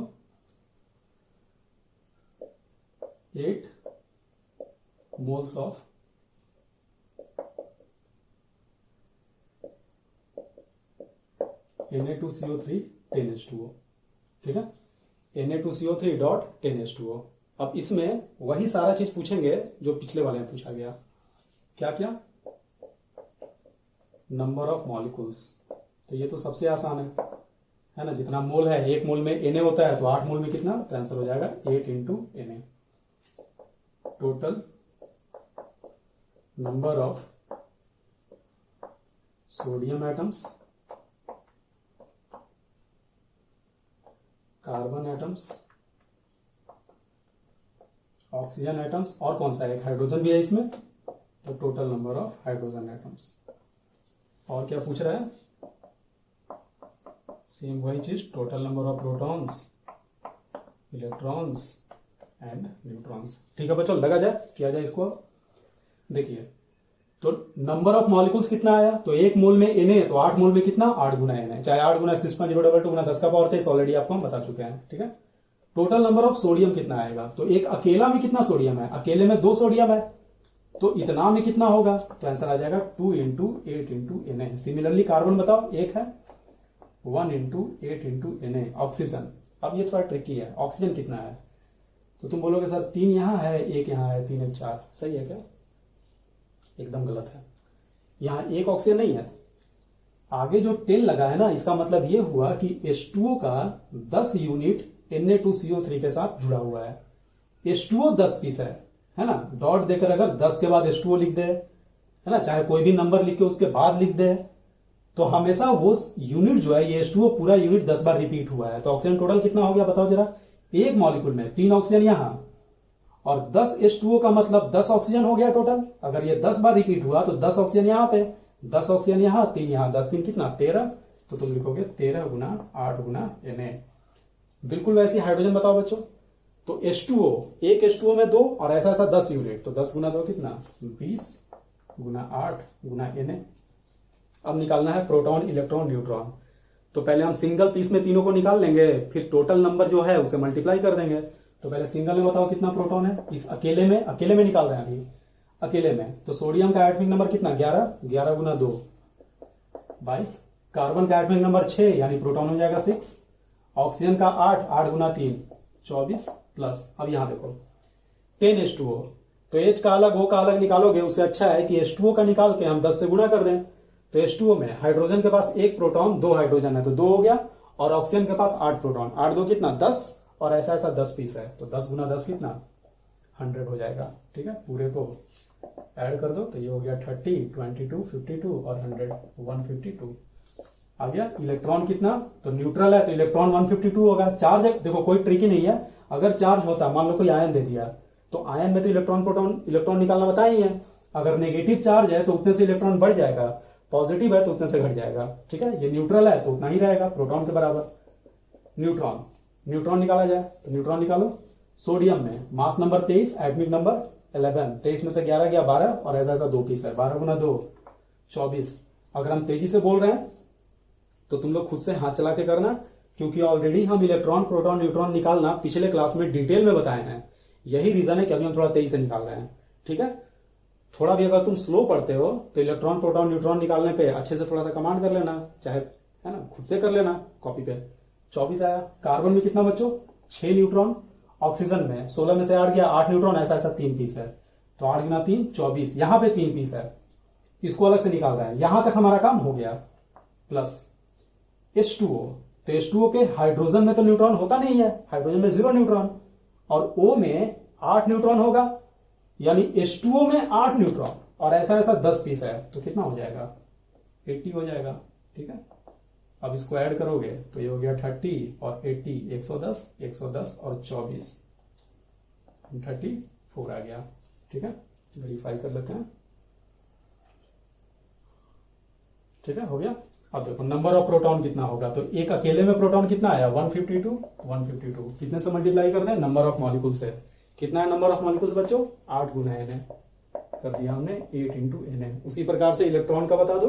S1: 8 मोल्स ऑफ Na2CO3 10H2O। ठीक है, Na2CO3 डॉट 10H2O। अब इसमें वही सारा चीज पूछेंगे जो पिछले वाले में पूछा गया। क्या क्या, नंबर ऑफ मॉलिक्यूल्स, तो ये तो सबसे आसान है ना, जितना मोल है, एक मोल में Na होता है तो 8 मोल में कितना, तो आंसर हो जाएगा 8 into Na। Total number of sodium atoms, carbon atoms, oxygen atoms, और कौन सा है, एक हाइड्रोजन भी है इसमें, तो total number of hydrogen atoms. और क्या पूछ रहा है, सेम वही चीज, total number of protons, electrons and neutrons. ठीक है बच्चों, लगा जाए, किया जाए इसको। देखिए तो नंबर ऑफ मॉलिक्यूल्स कितना आया, तो एक मोल में Na है तो 8 मोल में कितना, 8 गुना Na, चाहे 8 गुना 6.022 गुना 10 का पावर 23, ऑलरेडी आपको हम बता चुके हैं। ठीक है, टोटल नंबर ऑफ सोडियम कितना आएगा, तो एक अकेला में कितना सोडियम है, अकेले में 2 सोडियम है, तो इतना में कितना होगा, तो आंसर आ जाएगा 2 into 8 into Na। Similarly carbon बताओ, एक है 1 इंटू 8 इंटू Na। ऑक्सीजन, अब ये थोड़ा ट्रिकी है, ऑक्सीजन कितना है, तो तुम बोलोगे सर 3 यहां है, 1 यहां है, 3 1 4, सही है क्या, एकदम गलत है। यहां एक ऑक्सीजन नहीं है, आगे जो 10 लगा है ना, इसका मतलब यह हुआ कि H2O का 10 यूनिट Na2CO3 के साथ जुड़ा हुआ है। H2O 10 पीस है ना, डॉट देकर अगर 10 के बाद H2O लिख दे, है ना, चाहे कोई भी नंबर लिख के उसके बाद लिख दे, तो हमेशा वो यूनिट जो है ये H2O पूरा यूनिट 10 बार रिपीट हुआ है। तो ऑक्सीजन टोटल कितना हो गया बताओ जरा, एक मॉलिक्यूल में 3 ऑक्सीजन यहां और 10 H2O का मतलब 10 ऑक्सीजन हो गया टोटल। अगर ये 10 बार रिपीट हुआ तो 10 ऑक्सीजन यहां पे, 10 ऑक्सीजन यहां, 3 यहां, 10 3 कितना 13, तो तुम लिखोगे 13 गुना 8 गुना Na। बिल्कुल वैसी हाइड्रोजन बताओ बच्चों, तो H2O, एक H2O में 2 और ऐसा ऐसा 10 यूनिट, तो 10 गुना 2 कितना 20 गुना 8 गुना Na। अब निकालना है प्रोटॉन इलेक्ट्रॉन न्यूट्रॉन। तो पहले हम सिंगल पीस में तीनों को निकाल लेंगे, फिर टोटल नंबर जो है उसे मल्टीप्लाई कर देंगे। तो पहले सिंगल में बताओ कितना प्रोटॉन है, इस अकेले में निकाल रहे हैं अभी अकेले में। तो सोडियम का एटॉमिक नंबर कितना 11, 11 गुना 2 22। कार्बन का एटॉमिक नंबर 6 यानी प्रोटॉन हो जाएगा 6। ऑक्सीजन का 8, 8 गुना 3 24 प्लस, अब यहां देखो 10 H2O, तो H का अलग O का अलग निकालोगे, उससे अच्छा है कि H2O का निकाल के हम 10 से गुना कर दें। तो H2O में हाइड्रोजन के पास एक प्रोटॉन 2 हाइड्रोजन है तो 2 हो गया, और ऑक्सीजन के पास 8 प्रोटॉन, 8 2 कितना 10, और ऐसा ऐसा 10 पीस है, तो 10 गुना 10 कितना 100 हो जाएगा। ठीक है, पूरे को ऐड कर दो तो ये हो गया 30, 22, 52 और 100 152 आ गया। इलेक्ट्रॉन कितना, तो न्यूट्रल है तो इलेक्ट्रॉन 152 होगा। चार्ज देखो कोई ट्रिक ही नहीं है, अगर चार्ज होता मान लो कोई आयन दे दिया तो आयन में तो इलेक्ट्रॉन प्रोटॉन इलेक्ट्रॉन निकालना बताया ही है। अगर नेगेटिव चार्ज है तो उतने से इलेक्ट्रॉन बढ़ जाएगा, पॉजिटिव है तो उतने से घट जाएगा। ठीक है, ये न्यूट्रल है तो उतना ही रहेगा प्रोटॉन के बराबर। न्यूट्रॉन निकाला जाए तो न्यूट्रॉन निकालो। सोडियम में मास नंबर 23, एटॉमिक नंबर 11, 23 में से 11 गया 12 और ऐसा ऐसा 2 पीस है, 12 गुना 2 24। अगर हम तेजी से बोल रहे हैं तो तुम लोग खुद से हाथ चला के करना, क्योंकि ऑलरेडी हम इलेक्ट्रॉन प्रोटॉन न्यूट्रॉन निकालना पिछले क्लास में डिटेल में बताए हैं। यही रीजन है कि अभी हम थोड़ा तेजी से निकाल रहे हैं। ठीक है, थोड़ा भी अगर तुम स्लो पढ़ते हो तो इलेक्ट्रॉन प्रोटॉन न्यूट्रॉन निकालने पे अच्छे से थोड़ा सा कमांड कर लेना, चाहे है ना खुद से कर लेना कॉपी पे। 24 आया। कार्बन में कितना बच्चों 6 न्यूट्रॉन, ऑक्सीजन में 16 में से 8 गया 8 न्यूट्रॉन, ऐसा ऐसा 3 पीस है, तो 8 गुना 3 24, यहां पे 3 पीस है, इसको अलग से निकाल रहा है। यहां तक हमारा काम हो गया। प्लस H2O, तो H2O के हाइड्रोजन में तो न्यूट्रॉन होता नहीं है, हाइड्रोजन में 0 न्यूट्रॉन, और O में 8 न्यूट्रॉन होगा, यानी H2O में 8 न्यूट्रॉन और ऐसा ऐसा 10 पीस है, तो कितना हो जाएगा 80 हो जाएगा। ठीक है, अब इसको ऐड करोगे तो ये हो गया 30 और 80 110, 110 और 24 34 आ गया। ठीक है, वेरीफाई कर लेते हैं। ठीक है, हो गया। अब देखो नंबर ऑफ प्रोटॉन कितना होगा, तो एक अकेले में प्रोटॉन कितना आया 152, 152 कितने से मल्टीप्लाई कर दें नंबर ऑफ मॉलिक्यूल से। कितना है नंबर ऑफ मॉलिक्यूल्स बच्चों 8 गुना Na कर दिया हमने 8 इंटू Na। उसी प्रकार से इलेक्ट्रॉन का बता दो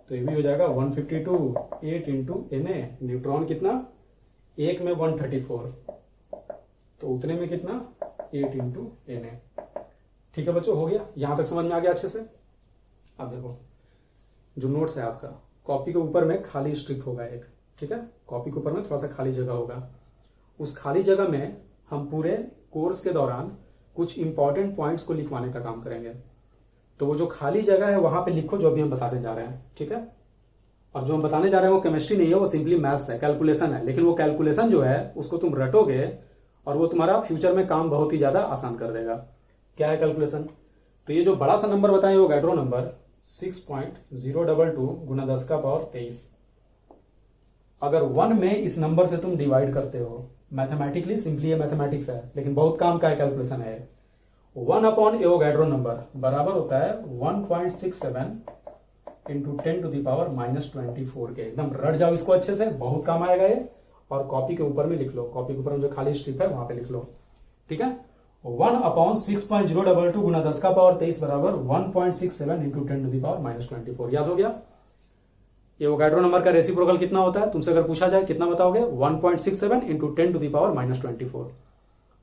S1: तो ये भी हो जाएगा 152 8 इंटू Na। न्यूट्रॉन कितना, एक में 134 तो उतने में कितना 8 इंटू Na। ठीक है बच्चों, हो गया, यहां तक समझ में आ गया अच्छे से। अब देखो जो नोट्स है आपका, कॉपी के ऊपर में खाली स्ट्रिप होगा एक। ठीक है, कॉपी के ऊपर में थोड़ा सा खाली जगह होगा, उस खाली जगह में हम पूरे कोर्स के दौरान कुछ इंपॉर्टेंट पॉइंट्स को लिखवाने का काम करेंगे। तो वो जो खाली जगह है वहां पे लिखो जो अभी हम बताने जा रहे हैं। ठीक है, और जो हम बताने जा रहे हैं वो केमिस्ट्री नहीं है, वो सिंपली मैथ्स है, कैलकुलेशन है। लेकिन वो कैलकुलेशन जो है उसको तुम रटोगे और वो तुम्हारा फ्यूचर में काम बहुत ही ज्यादा आसान कर देगा। क्या है कैलकुलेशन, तो ये जो बड़ा सा नंबर बताए वो गाइड्रो नंबर 6.022 गुना 10 का पावर 23। अगर 1 में इस नंबर से तुम डिवाइड करते हो, मैथमेटिकली सिंपली ये मैथमेटिक्स है लेकिन बहुत काम का कैलकुलेशन है। 1 अपॉन एवोगैड्रो नंबर बराबर होता है 1.67 इंटू 10 टू द पावर -24 के। एकदम रट जाओ इसको अच्छे से, बहुत काम आएगा ये। और कॉपी के ऊपर में लिख लो, कॉपी के ऊपर में जो खाली स्ट्रिप है वहां पे लिख लो। ठीक है, 1 अपॉन 6.022 गुना 10 का पावर 23 बराबर 1.67 इंटू 10 टू द पावर -24। याद हो गया। एवोगैड्रो नंबर का रेसिप्रोकल कितना होता है, तुमसे अगर पूछा जाए कितना बताओगे 1.67 into 10 to the power -24।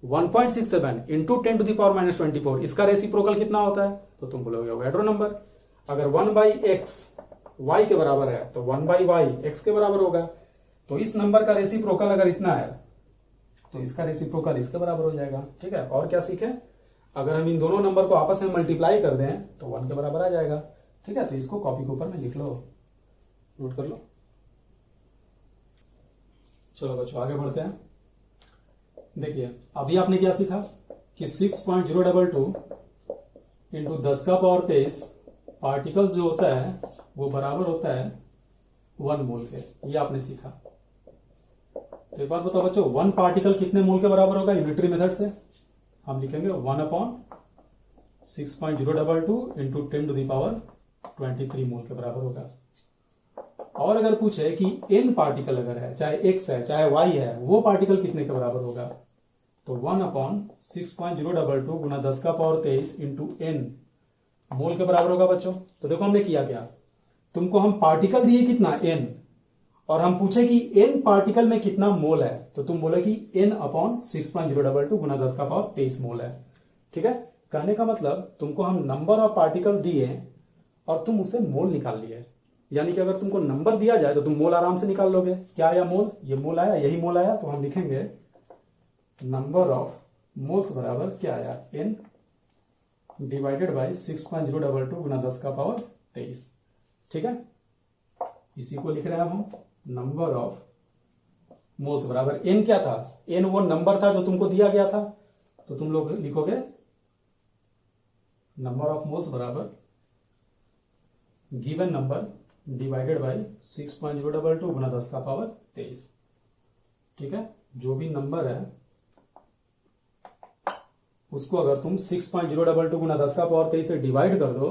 S1: 1.67 into 10 to the power -24 इसका रेसिप्रोकल कितना होता है, तो तुम बोलोगे एवोगैड्रो नंबर। अगर 1/x y के बराबर है तो 1/y x के बराबर होगा। तो इस नंबर का रेसिप्रोकल अगर इतना है तो इसका रेसिप्रोकल इसके बराबर हो जाएगा। ठीक है, और क्या सीखे, अगर हम इन दोनों नंबर को आपस में मल्टीप्लाई कर दें तो 1 के बराबर आ जाएगा। ठीक है, तो इसको कॉपी के ऊपर में लिख लो, नोट कर लो। चलो बच्चों आगे बढ़ते हैं। देखिए अभी आपने क्या सीखा, कि 6.022 इंटू 10⁻23 पार्टिकल्स जो होता है वो बराबर होता है 1 मोल के। ये आपने सीखा। तो एक बात बताओ बच्चों, 1 पार्टिकल कितने मोल के बराबर होगा? यूनिटरी मेथड से हम लिखेंगे 1/6.022 इंटू 10⁻23 मोल के बराबर होगा। और अगर पूछे कि n पार्टिकल अगर है, चाहे x है चाहे y है, वो पार्टिकल कितने के बराबर होगा? तो 1/6.022 गुना 10⁻23 इंटू n मोल के बराबर होगा बच्चों। तो देखो हमने किया क्या, तुमको हम पार्टिकल दिए कितना n, और हम पूछे कि n पार्टिकल में कितना मोल है, तो तुम बोले कि n/6.022 गुना 10⁻23 मोल है। ठीक है, कहने का मतलब तुमको हम नंबर ऑफ पार्टिकल दिए और तुम उससे मोल निकाल लिए। यानी कि अगर तुमको नंबर दिया जाए तो तुम मोल आराम से निकाल लोगे। क्या आया? मोल। ये मोल आया, यही मोल आया। तो हम लिखेंगे नंबर ऑफ मोल्स बराबर क्या आया? n डिवाइडेड बाई 6.022 गुना 10⁻23। ठीक है, इसी को लिख रहे हैं हम। नंबर ऑफ मोल्स बराबर n क्या था? n वो नंबर था जो तुमको दिया गया था। तो तुम लोग लिखोगे नंबर ऑफ मोल्स बराबर गिवन नंबर डिवाइडेड बाई 6.022 गुना 10⁻23। ठीक है, जो भी नंबर है उसको अगर तुम 6.022 गुना 10⁻23 से डिवाइड कर दो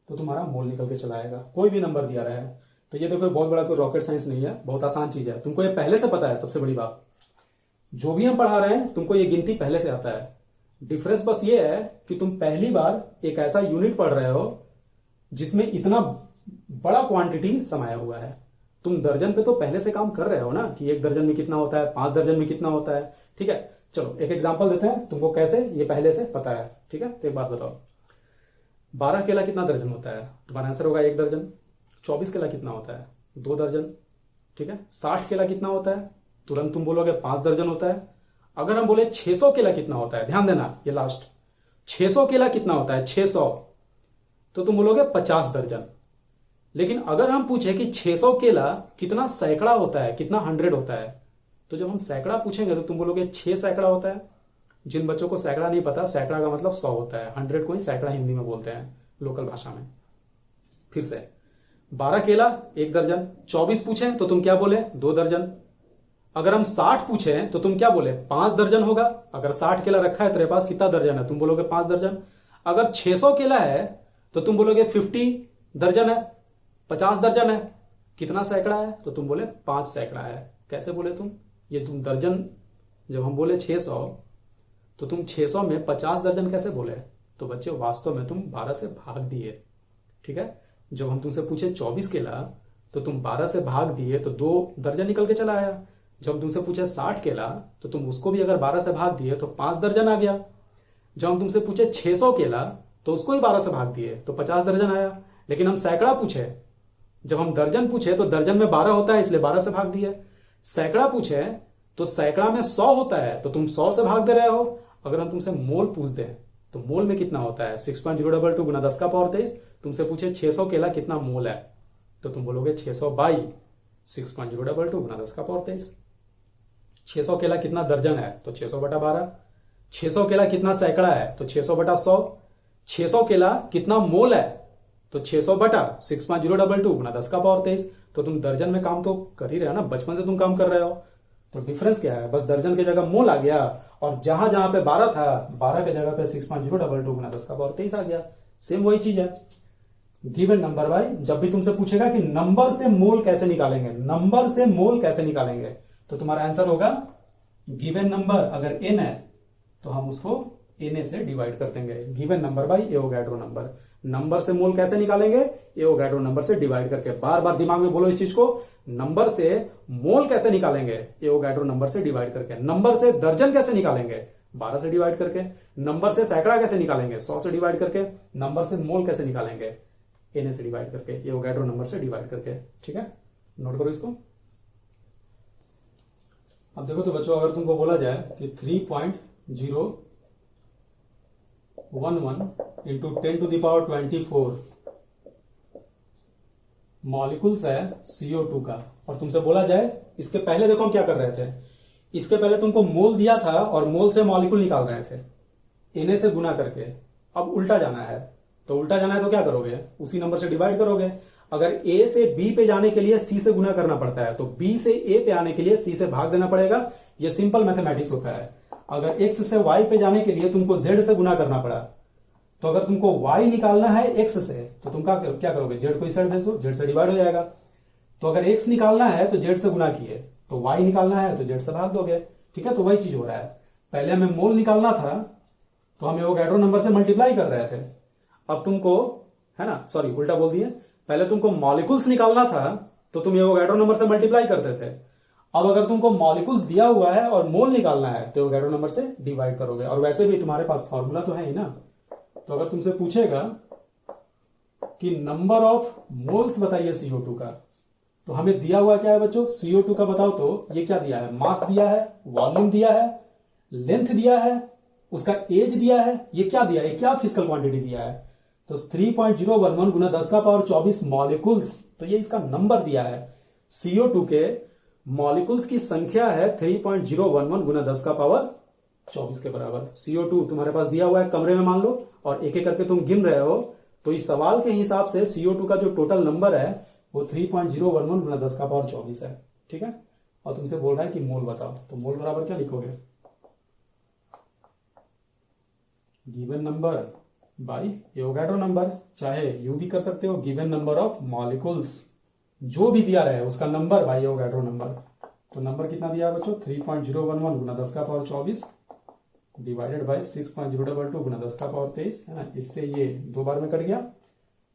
S1: तो तुम्हारा मोल निकल के चला आएगा। कोई भी नंबर दिया रहा है तो ये देखो बहुत बड़ा कोई रॉकेट साइंस नहीं है, बहुत आसान चीज है। तुमको ये पहले से पता है। सबसे बड़ी बात, जो भी हम पढ़ा रहे हैं तुमको ये गिनती पहले से आता है। डिफरेंस बस ये है कि तुम पहली बार एक ऐसा यूनिट पढ़ रहे हो जिसमें इतना बड़ा क्वांटिटी समाया हुआ है। तुम दर्जन पे तो पहले से काम कर रहे हो ना, कि 1 दर्जन में कितना होता है, 5 दर्जन में कितना होता है। ठीक है, चलो एक एग्जांपल देते हैं तुमको कैसे ये पहले से पता है। ठीक है, तो एक बात बताओ, 12 केला कितना दर्जन होता है? तुम्हारा आंसर होगा 1 दर्जन। 24 केला कितना होता है? 2 दर्जन। ठीक है, 60 केला कितना होता है? तुरंत तुम बोलोगे 5 दर्जन होता है। अगर हम बोले 600 केला कितना होता है, ध्यान देना ये लास्ट, 600 केला कितना होता है? 600, तो तुम बोलोगे 50 दर्जन। लेकिन अगर हम पूछे कि 600 केला कितना सैकड़ा होता है, कितना 100 होता है, तो जब हम सैकड़ा पूछेंगे तो तुम बोलोगे 6 सैकड़ा होता है। जिन बच्चों को सैकड़ा नहीं पता, सैकड़ा का मतलब 100 होता है। 100 को ही सैकड़ा हिंदी में बोलते हैं, लोकल भाषा में। फिर से 12 केला 1 दर्जन। 24 पूछे तो तुम क्या बोले? 2 दर्जन। अगर हम 60 पूछे तो तुम क्या बोले? 5 दर्जन होगा। अगर 60 केला रखा है तेरे पास, कितना दर्जन है? तुम बोलोगे 5 दर्जन। अगर 600 केला है तो तुम बोलोगे 50 दर्जन है, 50 दर्जन है। कितना सैकड़ा है? तो तुम बोले 5 सैकड़ा है। कैसे बोले तुम? ये तुम दर्जन, जब हम बोले 600 तो तुम 600 में 50 दर्जन कैसे बोले? तो बच्चे वास्तव में तुम 12 से भाग दिए। ठीक है, जब हम तुमसे पूछे 24 केला तो तुम 12 से भाग दिए तो 2 दर्जन निकल के चला आया। जब हम तुमसे पूछे 60 केला तो तुम उसको भी अगर 12 से भाग दिए तो 5 दर्जन आ गया। जब हम तुमसे पूछे 600 केला तो उसको ही 12 से भाग दिए तो 50 दर्जन आया। लेकिन हम सैकड़ा पूछे, जब हम दर्जन पूछे तो दर्जन में 12 होता है इसलिए 12 से भाग दिए। सैकड़ा पूछे तो सैकड़ा में 100 होता है तो तुम 100 से भाग दे रहे हो। अगर हम तुमसे मोल पूछ दें तो मोल में कितना होता है? 6.022 गुना 10⁻23। तुमसे पूछे 600 केला कितना मोल है, तो तुम बोलोगे 600 बाई 6.022 गुना 10⁻23। 600 केला कितना दर्जन है? तो 600 बटा 12। 600 केला कितना सैकड़ा है? तो 600 बटा 100। 600 केला कितना मोल है? तो 600 बटा 6.022 गुना 10⁻23। तो तुम दर्जन में काम तो कर ही रहे हो ना, बचपन से तुम काम कर रहे हो। तो डिफरेंस क्या है? बस दर्जन की जगह मोल आ गया और जहां जहां पे 12 था, 12 की जगह पे 6.022 गुना 10⁻23 आ गया। सेम वही चीज है। गिवन नंबर बाय, जब भी तुमसे पूछेगा कि नंबर से मोल कैसे निकालेंगे, नंबर से मोल कैसे निकालेंगे, तो तुम्हारा आंसर होगा गिवन नंबर अगर n है तो हम उसको na से डिवाइड कर देंगे। Given number by Avogadro number. Number से मोल कैसे निकालेंगे? एवोगैड्रो नंबर से डिवाइड करके। बार बार दिमाग में बोलो इस चीज को, नंबर से मोल कैसे निकालेंगे? एवोगैड्रो नंबर से डिवाइड करके। नंबर से दर्जन कैसे निकालेंगे? 12 से डिवाइड करके। नंबर से सैकड़ा कैसे निकालेंगे? 100 से डिवाइड करके। नंबर से मोल कैसे निकालेंगे? na से डिवाइड करके, एवोगैड्रो नंबर से डिवाइड करके। ठीक है, नोट करो इसको। अब देखो तो बच्चों, अगर तुमको बोला जाए कि 3.011 इंटू 10⁻24 मॉलिक्यूल्स है CO2 का, और तुमसे बोला जाए, इसके पहले देखो हम क्या कर रहे थे, इसके पहले तुमको मोल दिया था और मोल से मॉलिक्यूल निकाल रहे थे। Na से गुना करके अब उल्टा जाना है, तो उल्टा जाना है तो क्या करोगे, उसी नंबर से डिवाइड करोगे। अगर A से B पे जाने के लिए C से गुना करना पड़ता है, तो B से A पे आने के लिए C से भाग देना पड़ेगा। ये सिंपल मैथमेटिक्स होता है। अगर X से Y पे जाने के लिए तुमको Z से गुना करना पड़ा, तो अगर तुमको Y निकालना है X से, तो तुम क्या करोगे, Z को इस साइड भेज दो, Z से डिवाइड हो जाएगा। तो अगर X निकालना है तो Z से गुना किए, तो Y निकालना है तो Z से भाग दोगे। ठीक है, तो वही चीज हो रहा है। पहले हमें मोल निकालना था तो हम एवोगैड्रो नंबर से मल्टीप्लाई कर रहे थे। अब तुमको, है ना, सॉरी उल्टा बोल दिए, पहले तुमको मॉलिक्यूल्स निकालना था तो तुम एवोगैड्रो नंबर से मल्टीप्लाई करते थे। अब अगर तुमको मॉलिक्यूल्स दिया हुआ है और मोल निकालना है तो एवोगैड्रो नंबर से डिवाइड करोगे। और वैसे भी तुम्हारे पास फॉर्मूला तो है ही ना। तो अगर तुमसे पूछेगा कि नंबर ऑफ मोल्स बताइए CO2 का, तो हमें दिया हुआ क्या है बच्चों, CO2 का बताओ। तो ये क्या दिया है, मास दिया है, वॉल्यूम दिया है, लेंथ दिया है, उसका एज दिया है, ये क्या दिया है, क्या फिजिकल क्वांटिटी दिया है। तो 3.011 गुना 10 का पावर 24 मॉलिक्यूल्स, तो ये इसका नंबर दिया है। CO2 के मॉलिक्यूल्स की संख्या है 3.011 गुना 10 का पावर 24 के बराबर। CO2 तुम्हारे पास दिया हुआ है कमरे में मान लो, और एक एक करके तुम गिन रहे हो। तो इस सवाल के हिसाब से CO2 का जो टोटल नंबर है वो 3.011 गुना 10 का पावर 24 है। ठीक है, और तुमसे बोल रहा है कि मोल बताओ, तो मोल बराबर क्या लिखोगे, given number by Avogadro number, चाहे यू भी कर सकते हो, गिवन नंबर ऑफ मॉलिक्यूल्स, जो भी दिया रहे उसका नंबर बाई एवोगैड्रो नंबर। तो नंबर कितना दिया है बच्चों, 3.011 गुना 10 का पावर 24 डिवाइडेड बाई 6.022 गुना 10 का पावर 23, है ना। इससे ये दो बार में कट गया।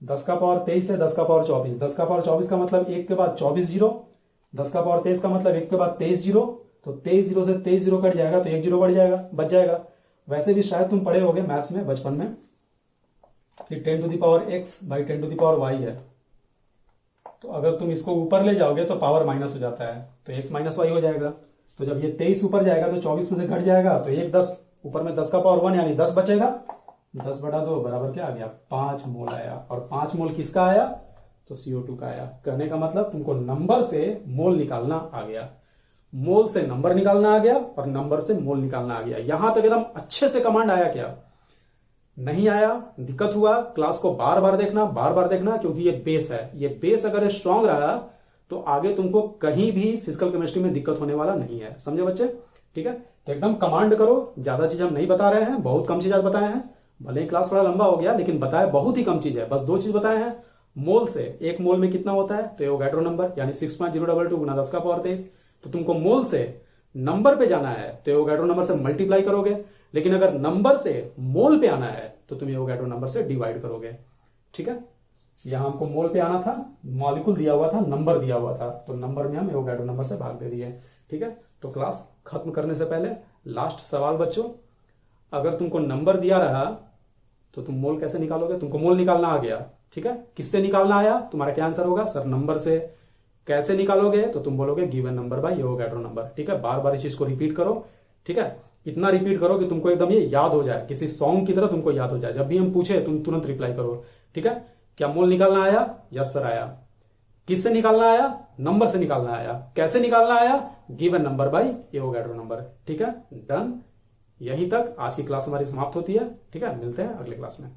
S1: 10 का पावर 23 है 10 का पावर 24, 10 का पावर 24 का मतलब एक के बाद 24 जीरो, 10 का पावर 23 का मतलब एक के बाद 23 जीरो। तो 23 जीरो से 23 जीरो कट जाएगा तो एक जीरो बढ़ जाएगा, बच जाएगा। वैसे भी शायद तुम पढ़े होगे मैथ्स में बचपन में कि 10 to the power x by 10 to the power y है। तो अगर तुम इसको ऊपर ले जाओगे तो पावर माइनस हो जाता है, तो x माइनस वाई हो जाएगा। तो जब ये 23 ऊपर जाएगा तो 24 में से घट जाएगा, तो एक 10 ऊपर में 10 का पावर 1 यानी 10 बचेगा। 10 बटा 2 बराबर क्या आ गया, 5 मोल आया। और 5 मोल किसका आया, तो CO2 का आया। कहने का मतलब तुमको नंबर से मोल निकालना आ गया, मोल से नंबर निकालना आ गया, और नंबर से मोल निकालना आ गया। यहां तक एकदम अच्छे से कमांड आया क्या, नहीं आया, दिक्कत हुआ। क्लास को बार बार देखना, बार बार देखना, क्योंकि ये बेस है। ये बेस अगर स्ट्रांग रहा तो आगे तुमको कहीं भी फिजिकल केमिस्ट्री में दिक्कत होने वाला नहीं है। समझे बच्चे, ठीक है। तो एकदम कमांड करो, ज्यादा चीज हम नहीं बता रहे हैं, बहुत कम चीज आज बताए हैं। भले ही क्लास थोड़ा लंबा हो गया, लेकिन बताए बहुत ही कम चीज है। बस 2 चीज बताए हैं। मोल से, एक मोल में कितना होता है, तो एवोगैड्रो नंबर यानी 6.022 गुना 10 का पावर 23। तो तुमको मोल से नंबर पे जाना है तो एवोगैड्रो नंबर से मल्टीप्लाई करोगे, लेकिन अगर नंबर से मोल पे आना है तो तुम एवोगैड्रो नंबर से डिवाइड करोगे। ठीक है, यहां हमको मोल पे आना था, मॉलिक्यूल दिया हुआ था, नंबर दिया हुआ था, तो नंबर में हम एवोगैड्रो नंबर से भाग दे दिए। ठीक है, तो क्लास खत्म करने से पहले लास्ट सवाल बच्चों, अगर तुमको नंबर दिया रहा तो तुम मोल कैसे निकालोगे। तुमको मोल निकालना आ गया, ठीक है, किससे निकालना आया, तुम्हारा क्या आंसर होगा, सर नंबर से। कैसे निकालोगे, तो तुम बोलोगे given number by Avogadro number. ठीक है, बार बार इस चीज को रिपीट करो। ठीक है, इतना रिपीट करो कि तुमको एकदम ये याद हो जाए, किसी सॉन्ग की तरह तुमको याद हो जाए। जब भी हम पूछे तुम तुरंत रिप्लाई करो। ठीक है, क्या मोल निकालना आया, यस सर आया। किससे निकालना आया, नंबर से निकालना आया। कैसे निकालना आया, given number by Avogadro number. ठीक है, डन। यहीं तक आज की क्लास हमारी समाप्त होती है। ठीक है, मिलते हैं अगले क्लास में।